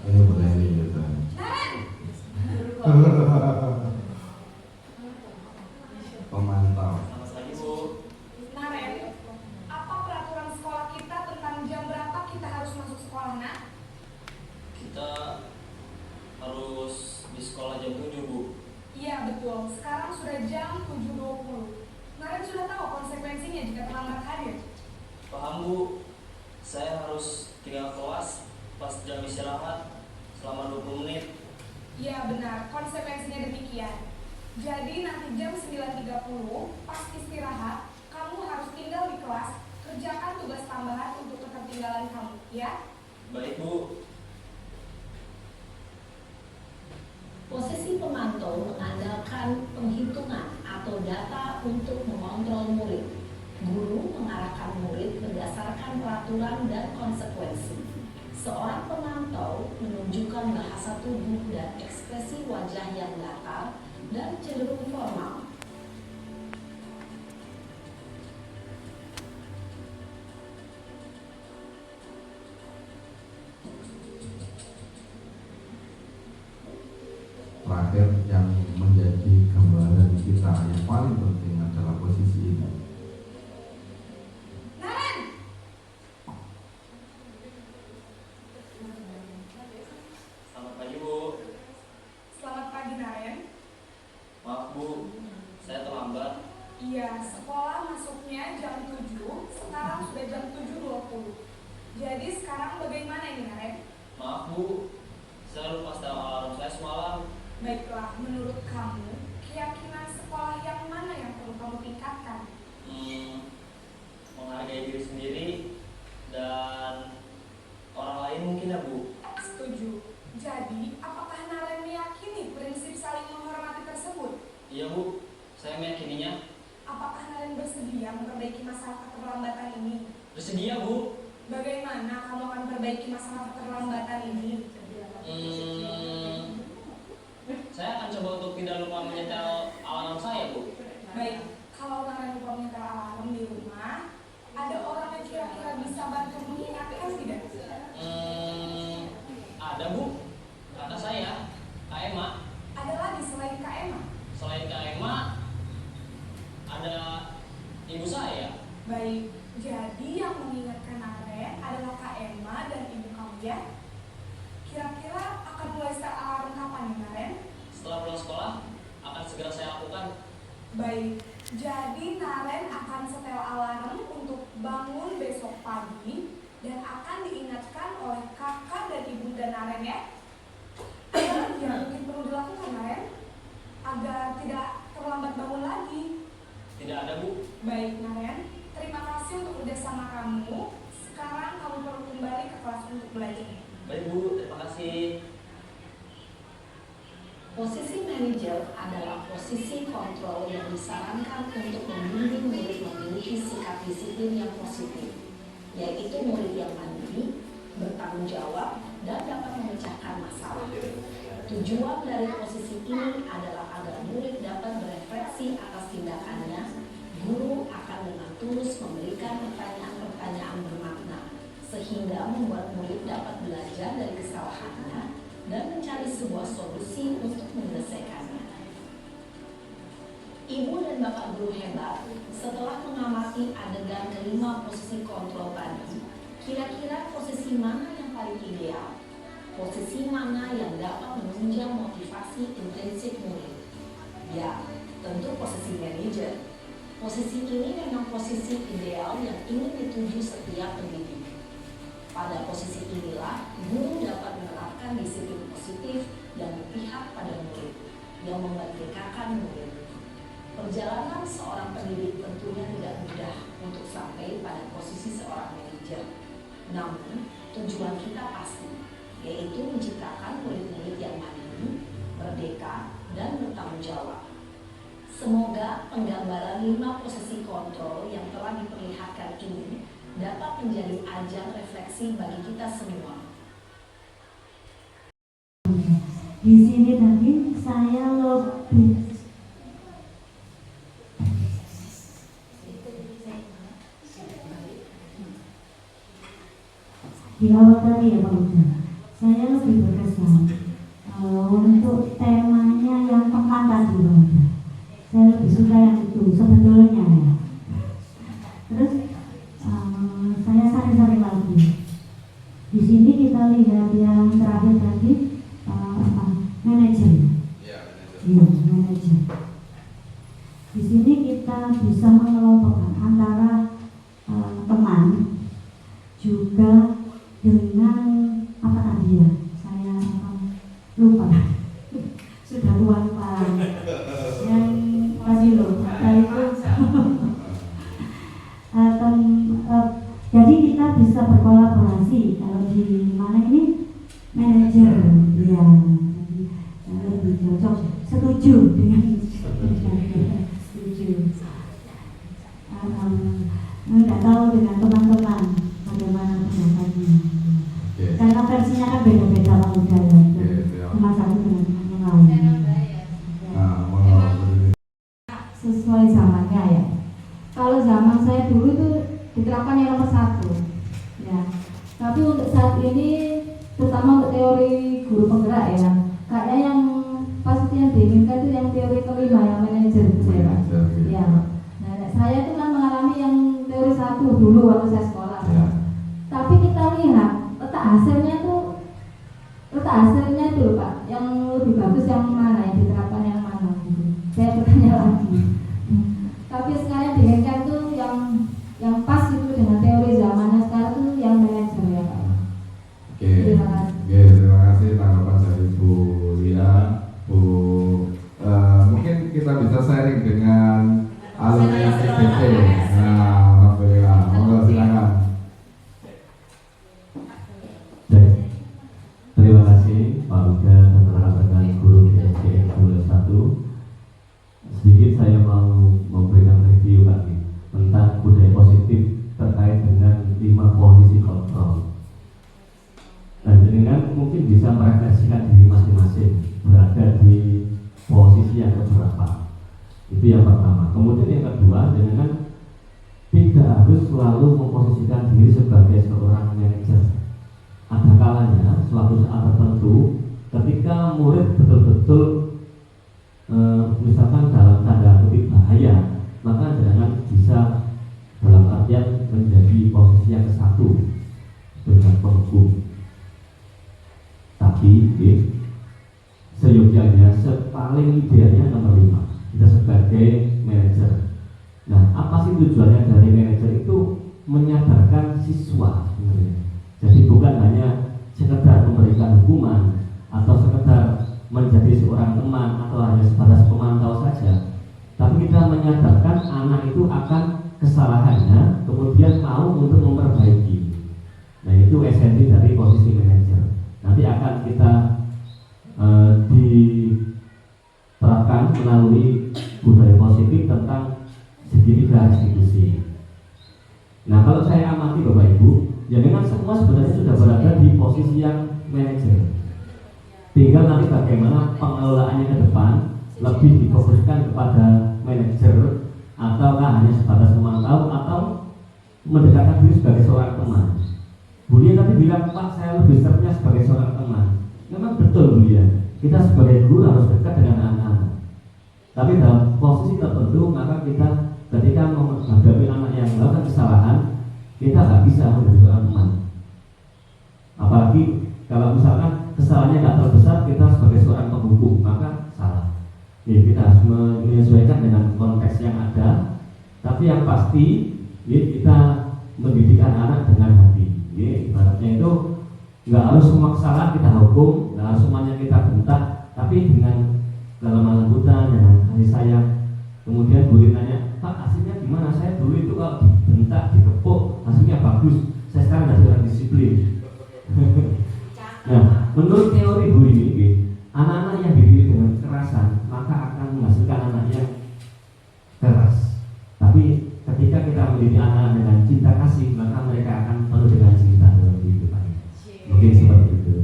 Ini boleh gitu. Pemantau. Selamat pagi, Bu. Naren, apa peraturan sekolah kita tentang jam berapa kita harus masuk sekolah, Nak? Kita harus di sekolah jam 7, Bu. Iya betul, sekarang sudah jam 7.20. Naren sudah tahu konsekuensinya jika terlambat hadir. Paham, Bu. Saya harus tinggal kelas pas jam istirahat selama 20 menit. Iya benar, konsekuensinya demikian. Jadi nanti jam 9.30 pas istirahat, kamu harus tinggal di kelas, kerjakan tugas tambahan untuk ketertinggalan kamu, ya? Baik, Bu. Posisi pemantau mengandalkan penghitungan atau data untuk mengontrol murid. Guru mengarahkan murid berdasarkan peraturan dan konsekuensi. Seorang pemantau menunjukkan bahasa tubuh dan ekspresi wajah yang datar dan cenderung formal. Terakhir yang menjadi gambaran kita yang paling penting adalah posisi ini. Naren! Selamat pagi, Bu. Selamat pagi, Naren. Maaf, Bu. Saya terlambat. Iya, sekolah masuknya jam 7, sekarang sudah jam 7.20. Jadi sekarang bagaimana ini, Naren? Maaf, Bu. Saya lupa setel alarm saya semalam. Baiklah, menurut kamu, keyakinan sekolah yang mana yang perlu kamu tingkatkan? Menghargai diri sendiri dan orang lain mungkin, ya, Bu. Setuju. Jadi, apakah Naren meyakini prinsip saling menghormati tersebut? Iya, Bu. Saya meyakininya. Apakah Naren bersedia memperbaiki masalah keterlambatan ini? Bersedia, Bu. Bagaimana kamu akan perbaiki masalah keterlambatan ini? Saya akan coba untuk tidak lupa menyetel alarm saya, Bu. Baik, kalau Naren lupa menyetel alarm di rumah, ada orang yang kira-kira bisa bantu mengingatkan tidak? Ada, Bu. Kata saya, Kak Emma. Ada lagi selain Kak Emma? Selain Kak Emma, ada ibu saya. Baik, jadi yang mengingatkan Naren adalah Kak Emma dan ibu kamu ya? Kira-kira akan mulai setel alarm kapan ya Naren? Setelah pulang sekolah, akan segera saya lakukan. Baik, jadi Naren akan setel alarm untuk bangun besok pagi dan akan diingatkan oleh kakak dan ibunda Naren ya. Ada lagi yang mungkin perlu dilakukan Naren agar tidak terlambat bangun lagi? Tidak ada, Bu. Baik Naren, terima kasih untuk kerjasama kamu. Sekarang kamu perlu kembali ke kelas untuk belajar. Baik, Bu. Terima kasih. Posisi manajer adalah posisi kontrol yang disarankan untuk membimbing murid memiliki sikap disiplin yang positif, yaitu murid yang mandiri, bertanggung jawab, dan dapat memecahkan masalah. Tujuan dari posisi ini adalah agar murid dapat berefleksi atas tindakannya. Guru akan dengan tulus memberikan pertanyaan-pertanyaan bermakna, sehingga membuat murid dapat belajar dari kesalahannya dan mencari sebuah solusi untuk menyelesaikannya. Ibu dan bapak guru hebat, setelah mengamati adegan kelima posisi kontrol tadi, kira-kira posisi mana yang paling ideal? Posisi mana yang dapat menunjang motivasi intrinsik murid? Ya, tentu posisi manajer. Posisi ini memang posisi ideal yang ingin dituju setiap pendidik. Pada posisi inilah, guru dapat menerapkan disiplin positif yang berpihak pada murid, yang memerdekakan murid. Perjalanan seorang pendidik tentunya tidak mudah untuk sampai pada posisi seorang manajer. Namun, tujuan kita pasti, yaitu menciptakan murid-murid yang mandiri, merdeka, dan bertanggung jawab. Semoga penggambaran 5 posisi kontrol yang telah diperlihatkan ini dapat menjadi ajang refleksi bagi kita semua. Di sini tadi saya lebih di awal tadi ya Pak Uda, saya lebih berkesan untuk temanya yang pekan tadi Pak Uda. Saya lebih suka yang itu sebetulnya ya. Terus saya sari-sari lagi. Di sini kita lihat yang terakhir tadi manajer. Iya, manajer. Di sini kita bisa mengelompokkan antara teman juga dengan apa tadi ya? Saya lupa. Sudah lupa. Yang tadi loh, jadi kita bisa berkolaborasi. Kalau di mana ini manajer, ya, jadi lebih cocok. Setuju dengan setuju. Nggak tahu dengan teman-teman bagaimana pendapatnya. Karena versinya kan beda-beda Pak Uda ya. Teman satu dengan teman yang lain. Sesuai zamannya ya. Kalau zaman saya dulu itu diterapkan yang nomor 1 ya. Tapi untuk saat ini, terutama untuk teori guru penggerak ya, kayaknya yang pasti yang diinginkan itu yang teori kelima yang manajer itu ya Pak. Ya. Nah, saya itu kan mengalami yang teori 1 dulu waktu saya sekolah. Ya. Tapi kita lihat letak hasilnya itu Pak, yang lebih bagus yang mana, yang diterapkan yang mana gitu. Saya bertanya lagi. Tapi sekarang diinginkan tuh yang pas itu dengan teori zamannya sekarang tuh yang manajer ya Pak. Oke, terima kasih tanggapan dari Bu Lia. Mungkin kita bisa sharing dengan alumni IPB. Nah, alhamdulillah. Monggo silakan. Itu yang pertama. Kemudian yang kedua, jangan tidak harus selalu memposisikan diri sebagai seorang manajer. Ada kalanya suatu saat tertentu ketika murid betul-betul misalkan dalam tanda kutip bahaya, maka jangan bisa dalam artian menjadi posisi yang ke-1 dengan penghukum. Tapi seyogyanya, paling idealnya nomor 5 kita sebagai manajer. Nah, apa sih tujuannya dari manajer itu? Menyadarkan siswa sebenarnya. Jadi bukan hanya sekedar memberikan hukuman atau sekedar menjadi seorang teman atau hanya sebatas pemantau saja, tapi kita menyadarkan anak itu akan kesalahannya, kemudian mau untuk memperbaiki. Nah, itu esensi dari posisi manajer. Nanti akan kita diterapkan melalui budaya positif tentang segitiga restitusi. Nah, kalau saya amati Bapak Ibu, ya memang semua sebenarnya sudah berada di posisi yang manajer. Tinggal nanti bagaimana pengelolaannya ke depan, lebih difokuskan kepada manajer ataukah hanya sebatas memantau atau mendekatkan diri sebagai seorang teman. Bulia tadi bilang, Pak, saya lebih serapnya sebagai seorang teman. Memang betul Bulia, kita sebagai guru harus dekat dengan anak-anak. Tapi dalam posisi tertentu, maka kita ketika menghadapi anak yang melakukan kesalahan, kita nggak bisa menjadi seorang teman. Apalagi kalau misalkan kesalahannya nggak terbesar, kita sebagai seorang penghukum, maka salah. Ya, kita harus menyesuaikan dengan konteks yang ada. Tapi yang pasti, ya, kita mendidik anak dengan hati. Ya, ibaratnya itu nggak harus semua kesalahan kita hukum, nggak harus semuanya kita bentak, tapi dengan kelemahan lembutan, dengan kasih sayang. Kemudian guru nanya, Pak, hasilnya gimana? Saya dulu itu kalau dibentak, dikepuk, hasilnya bagus. Saya sekarang jadi orang disiplin. Nah, menurut teori Bu ini, anak-anak yang dididik dengan kekerasan maka akan menghasilkan anak yang keras. Tapi ketika kita mendidik anak dengan cinta kasih, maka mereka akan penuh dengan cinta dalam kehidupan. Mungkin seperti itu.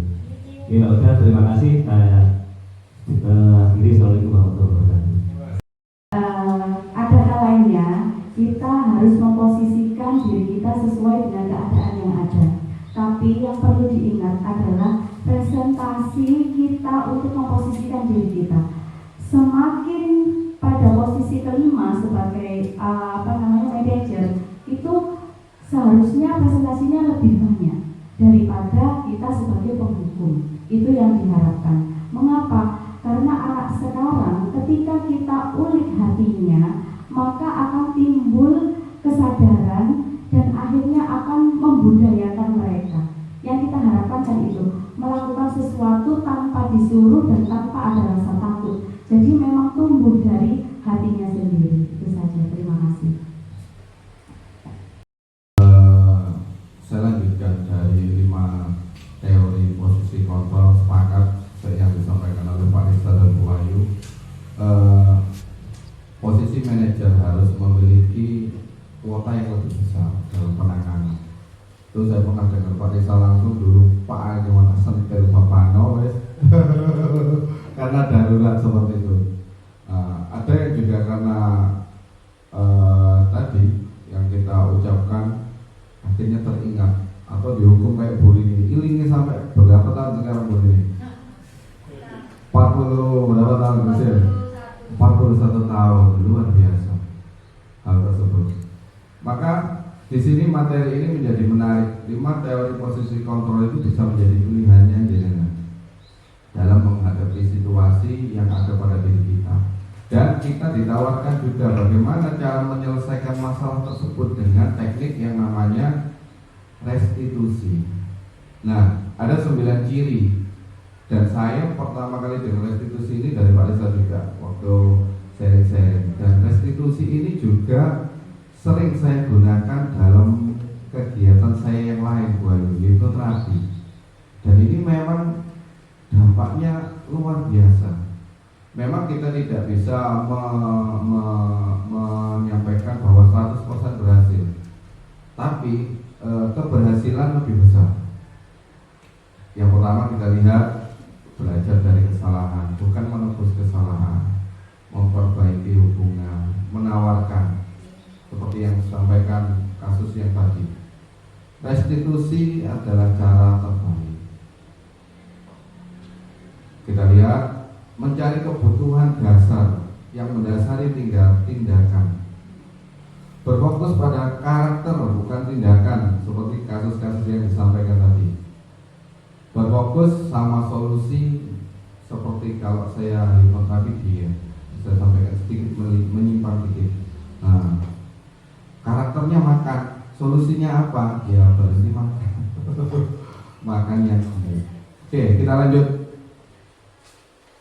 Ya udah, terima kasih. Saya akhiri. Assalamualaikum warahmatullahi wabarakatuh. Ada kalanya kita harus memposisikan diri kita sesuai dengan keadaan yang ada. Tapi yang perlu diingat adalah presentasi kita untuk memposisikan diri kita. Semakin pada posisi kelima sebagai manajer, itu seharusnya presentasinya lebih banyak daripada kita sebagai penghukum. Itu yang diharapkan. Mengapa? Karena anak sekarang ketika kita ulik hatinya, maka akan timbul kesadaran dan akhirnya akan membudayakan mereka. Yang kita harapkan kan itu, melakukan sesuatu tanpa disuruh dan tanpa ada rasa takut. Jadi memang tumbuh dari hatinya sendiri. Itu saja, terima kasih. Saya lanjutkan dari 5 teori posisi kontrol. Sepakat yang disampaikan oleh Pak Nista dan Bu Ayu. Posisi manajer harus memiliki kuota yang lebih besar dalam penanganan. Itu saya pernah dengar Pak Nista langsung dulu, Pak Ayu Hasan ke rumah Pano karena darurat seperti itu. Ada yang juga karena tadi yang kita ucapkan akhirnya teringat atau dihukum kayak Bu Rini. Ini sampai berapa tahun sekarang Bu Rini? 40 berapa tahun usia? 41 tahun, luar biasa hal tersebut. Maka di sini materi ini menjadi menarik. 5 teori posisi kontrol itu bisa menjadi pilihannya jenengan dalam menghadapi situasi yang ada pada diri kita. Dan kita ditawarkan juga bagaimana cara menyelesaikan masalah tersebut dengan teknik yang namanya restitusi. Nah, ada 9 ciri. Dan saya pertama kali dengan restitusi ini dari Pak Lisa juga waktu sharing-sharing. Dan restitusi ini juga sering saya gunakan dalam kegiatan saya yang lain, yaitu terapi. Dan ini memang dampaknya luar biasa. Memang kita tidak bisa menyampaikan bahwa 100% berhasil, tapi keberhasilan lebih besar. Yang pertama kita lihat belajar dari kesalahan, bukan menebus kesalahan. memperbaiki hubungan, menawarkan seperti yang disampaikan kasus yang tadi. Restitusi adalah cara terbaik. Kita lihat mencari kebutuhan dasar yang mendasari tindakan. Berfokus pada karakter bukan tindakan seperti kasus-kasus yang disampaikan tadi. Berfokus sama solusi seperti kalau saya hipnoterapi saya sampaikan sedikit menyimpang sedikit. Nah, karakternya makan, solusinya apa? Ya berhenti makan. Makan yang baik. Oke, kita lanjut.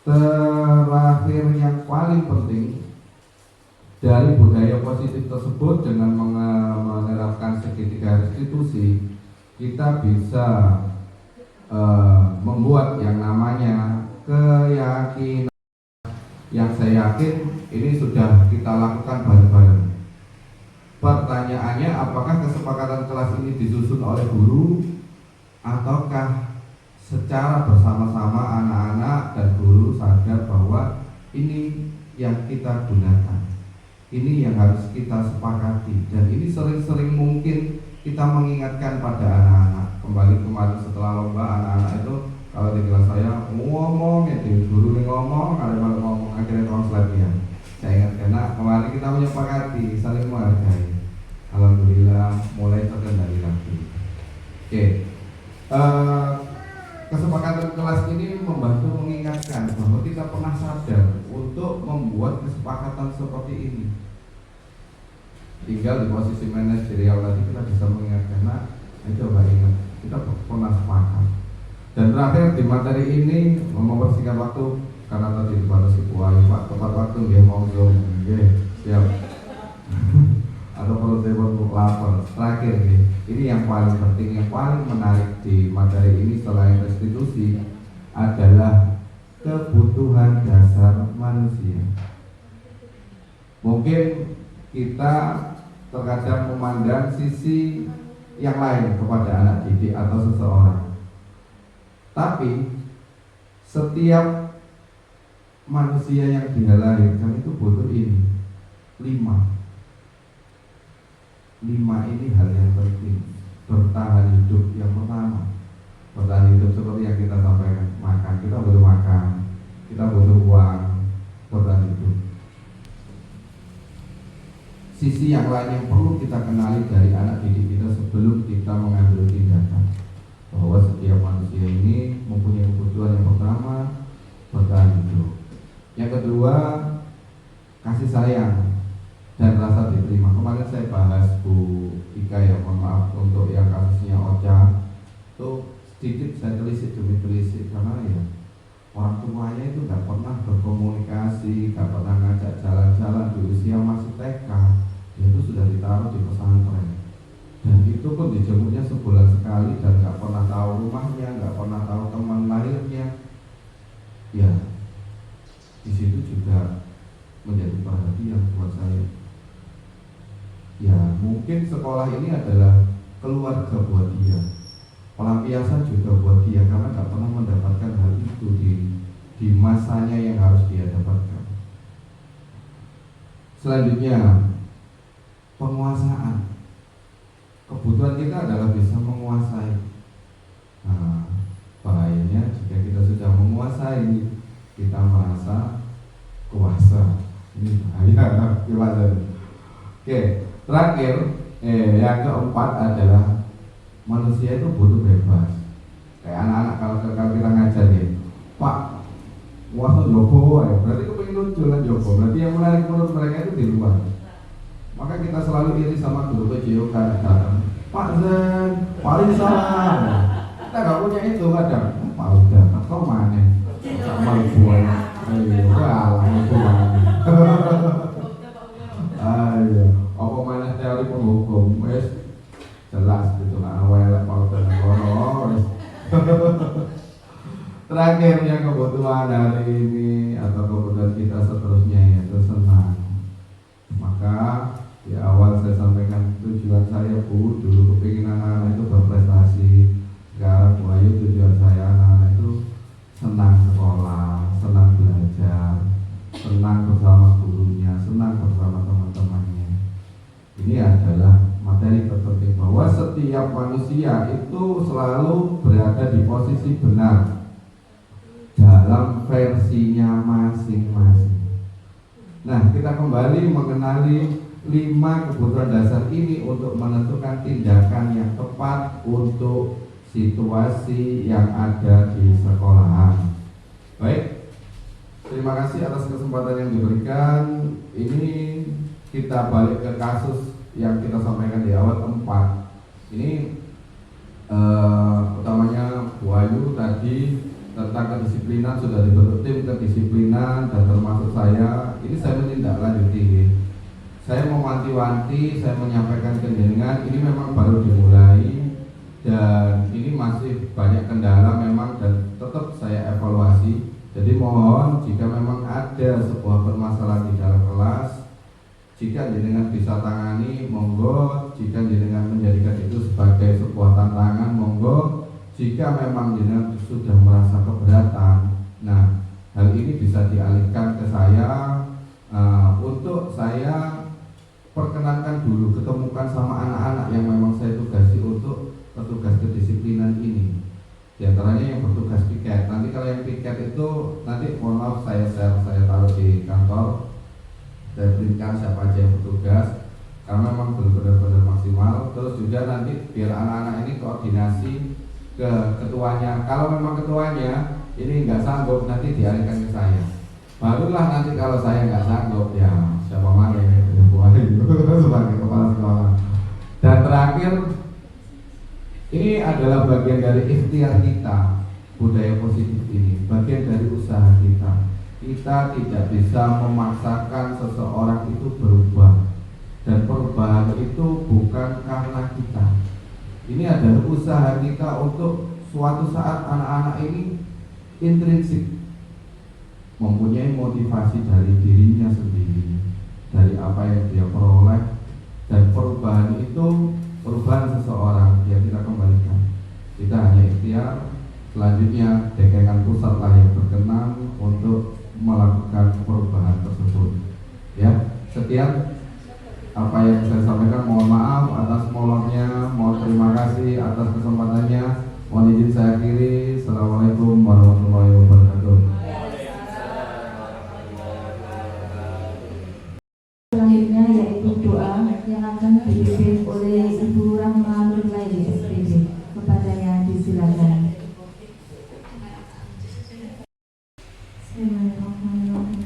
Terakhir yang paling penting dari budaya positif tersebut, dengan menerapkan segitiga restitusi, kita bisa membuat yang namanya keyakinan, yang saya yakin ini sudah kita lakukan bareng-bareng. Pertanyaannya, apakah kesepakatan kelas ini disusun oleh guru ataukah secara bersama-sama anak-anak dan guru sadar bahwa ini yang kita gunakan, ini yang harus kita sepakati, dan ini sering-sering mungkin kita mengingatkan pada anak-anak. Kembali kemarin setelah lomba, anak-anak itu kalau di kelas saya ngomong, ya guru ngomong, ada malah ngomong, akhirnya konslet ya. Saya ingatkan, nah kemarin kita menyepakati, saling menghargai. Alhamdulillah mulai terkendali lagi. Oke. Kesepakatan kelas ini membantu mengingatkan bahwa kita pernah sadar untuk membuat kesepakatan seperti ini. Tinggal di posisi manajerial tadi kita bisa mengingatkan, nah coba ingat, kita pernah sepakat. Dan terakhir di materi ini mempersingkat waktu karena tadi dibatasi Pak, tepat waktu dia mau zoom, siap. Atau perlu telepon lapor. Terakhir nih, ini yang paling penting, yang paling menarik di materi ini selain restitusi adalah kebutuhan dasar manusia. Mungkin kita terkadang memandang sisi yang lain kepada anak didik atau seseorang, tapi setiap manusia yang dilahirkan itu butuh ini 5 ini hal yang penting. Bertahan hidup yang pertama. Bertahan hidup seperti yang kita sampaikan, makan, kita butuh makan, kita butuh uang, bertahan hidup. Sisi yang lain yang perlu kita kenali dari anak didik kita sebelum kita mengambil tindakan, bahwa setiap manusia ini mempunyai kebutuhan. Yang pertama, bertahan hidup. Yang kedua, kasih sayang dan rasa diterima. Kemarin saya bahas Bu Ika ya, mohon maaf untuk yang kasusnya Ocha itu sedikit saya telisik demi telisik, karena ya orang tuanya itu nggak pernah berkomunikasi, nggak pernah ngajak jalan-jalan di usia masih TK, itu sudah ditaruh di pesantren, dan itu pun dijemputnya sebulan sekali dan nggak pernah tahu rumahnya, nggak pernah tahu teman lahirnya. Ya, di situ juga menjadi perhatian buat saya. Ya, mungkin sekolah ini adalah keluarga buat dia, pelampiasan juga buat dia, karena nggak pernah mendapatkan hal itu di masanya yang harus dia dapatkan. Selanjutnya, penguasaan. Kebutuhan kita adalah bisa menguasai. Nah, bahayanya jika kita sudah menguasai, kita merasa kuasa. Ini bahaya, gimana? Oke. Terakhir, yang keempat adalah manusia itu butuh bebas. Kayak anak-anak kalau kita ngajar ya, Pak, puasa jopo, berarti kepingin lucu lah jopo. Berarti yang menarik menurut mereka itu di luar. Maka kita selalu iri sama guru PJO kadang, Pak Zen, paling salah. Kita nggak punya itu kadang. Pak udah, kau mana? Sama ibu aja. Ayo, kalah ibu mana? Ayo. Apa mana teori penghukum, wes jelas gitu, nggak awalnya mau dengan kono. Terakhir yang kebutuhan hari ini atau kebutuhan kita seterusnya yaitu senang. Maka di awal saya sampaikan tujuan saya Bu, dulu kepingin anak-anak itu berprestasi. Sekarang Bu Ayu, tujuan saya anak-anak itu senang sekolah, senang belajar, senang bersama bersama teman-temannya. Ini adalah materi terpenting bahwa setiap manusia itu selalu berada di posisi benar dalam versinya masing-masing. Nah, kita kembali mengenali 5 kebutuhan dasar ini untuk menentukan tindakan yang tepat untuk situasi yang ada di sekolahan. Baik, terima kasih atas kesempatan yang diberikan. Ini kita balik ke kasus yang kita sampaikan di awal 4. Ini utamanya Bu Ayu tadi tentang kedisiplinan, sudah dibentuk tim kedisiplinan dan termasuk saya. Ini saya menindaklanjuti. Saya mewanti-wanti, saya menyampaikan ke jenengan, ini memang baru dimulai dan ini masih banyak kendala memang dan tetap saya evaluasi. Jadi mohon jika memang ada sebuah permasalahan di dalam kelas, jika jenengan bisa tangani, monggo. Jika jenengan menjadikan itu sebagai sebuah tantangan, monggo. Jika memang jenengan sudah merasa keberatan, nah hal ini bisa dialihkan ke saya. Untuk saya perkenankan dulu ketemukan sama anak-anak yang memang saya tugasi untuk petugas kedisiplinan ini. Di antaranya yang bertugas piket. Nanti kalau yang piket itu nanti mohon maaf saya taruh di kantor. Saya berikan siapa aja yang bertugas karena memang belum benar-benar maksimal. Terus juga nanti biar anak-anak ini koordinasi ke ketuanya. Kalau memang ketuanya ini nggak sanggup, nanti dialihkan ke saya. Barulah nanti kalau saya nggak sanggup, ya siapa mana yang sebagai kepala sekolah. Dan terakhir, ini adalah bagian dari ikhtiar kita, budaya positif ini, bagian dari usaha kita. Kita tidak bisa memaksakan seseorang itu berubah, dan perubahan itu bukan karena kita. Ini adalah usaha kita untuk suatu saat anak-anak ini intrinsik mempunyai motivasi dari dirinya sendiri, dari apa yang dia peroleh, dan perubahan itu perubahan seseorang yang kita kembalikan. Kita hanya ikhtiar. Selanjutnya dekangan pusat lah yang berkenan untuk melakukan perubahan tersebut. Ya, sekian apa yang saya sampaikan. Mohon maaf atas molornya, mohon terima kasih atas kesempatannya. Mohon izin saya akhiri. Assalamualaikum warahmatullahi wabarakatuh. Selanjutnya yaitu doa yang akan dipimpin oleh Ibu Rahma Nurlaili SPD. Kepadanya disilakan. Bismillahirrahmanirrahim.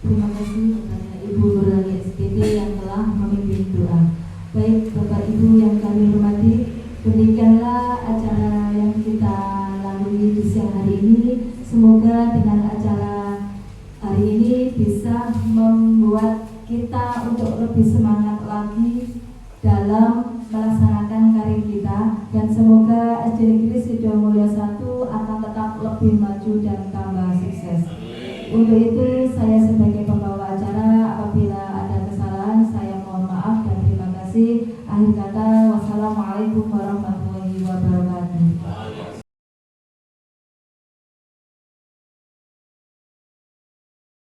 Terima kasih kepada Ibu Nurlaili SPD yang telah memimpin doa. Baik Bapak Ibu yang kami hormati, demikianlah acara yang kita lalui di siang hari ini. Semoga dengan acara hari ini bisa membuat kita untuk lebih semangat lagi dalam melaksanakan karir kita, dan semoga SD Negeri Sidomulyo 1 akan tetap lebih maju dan tambah sukses. Untuk itu saya sebagai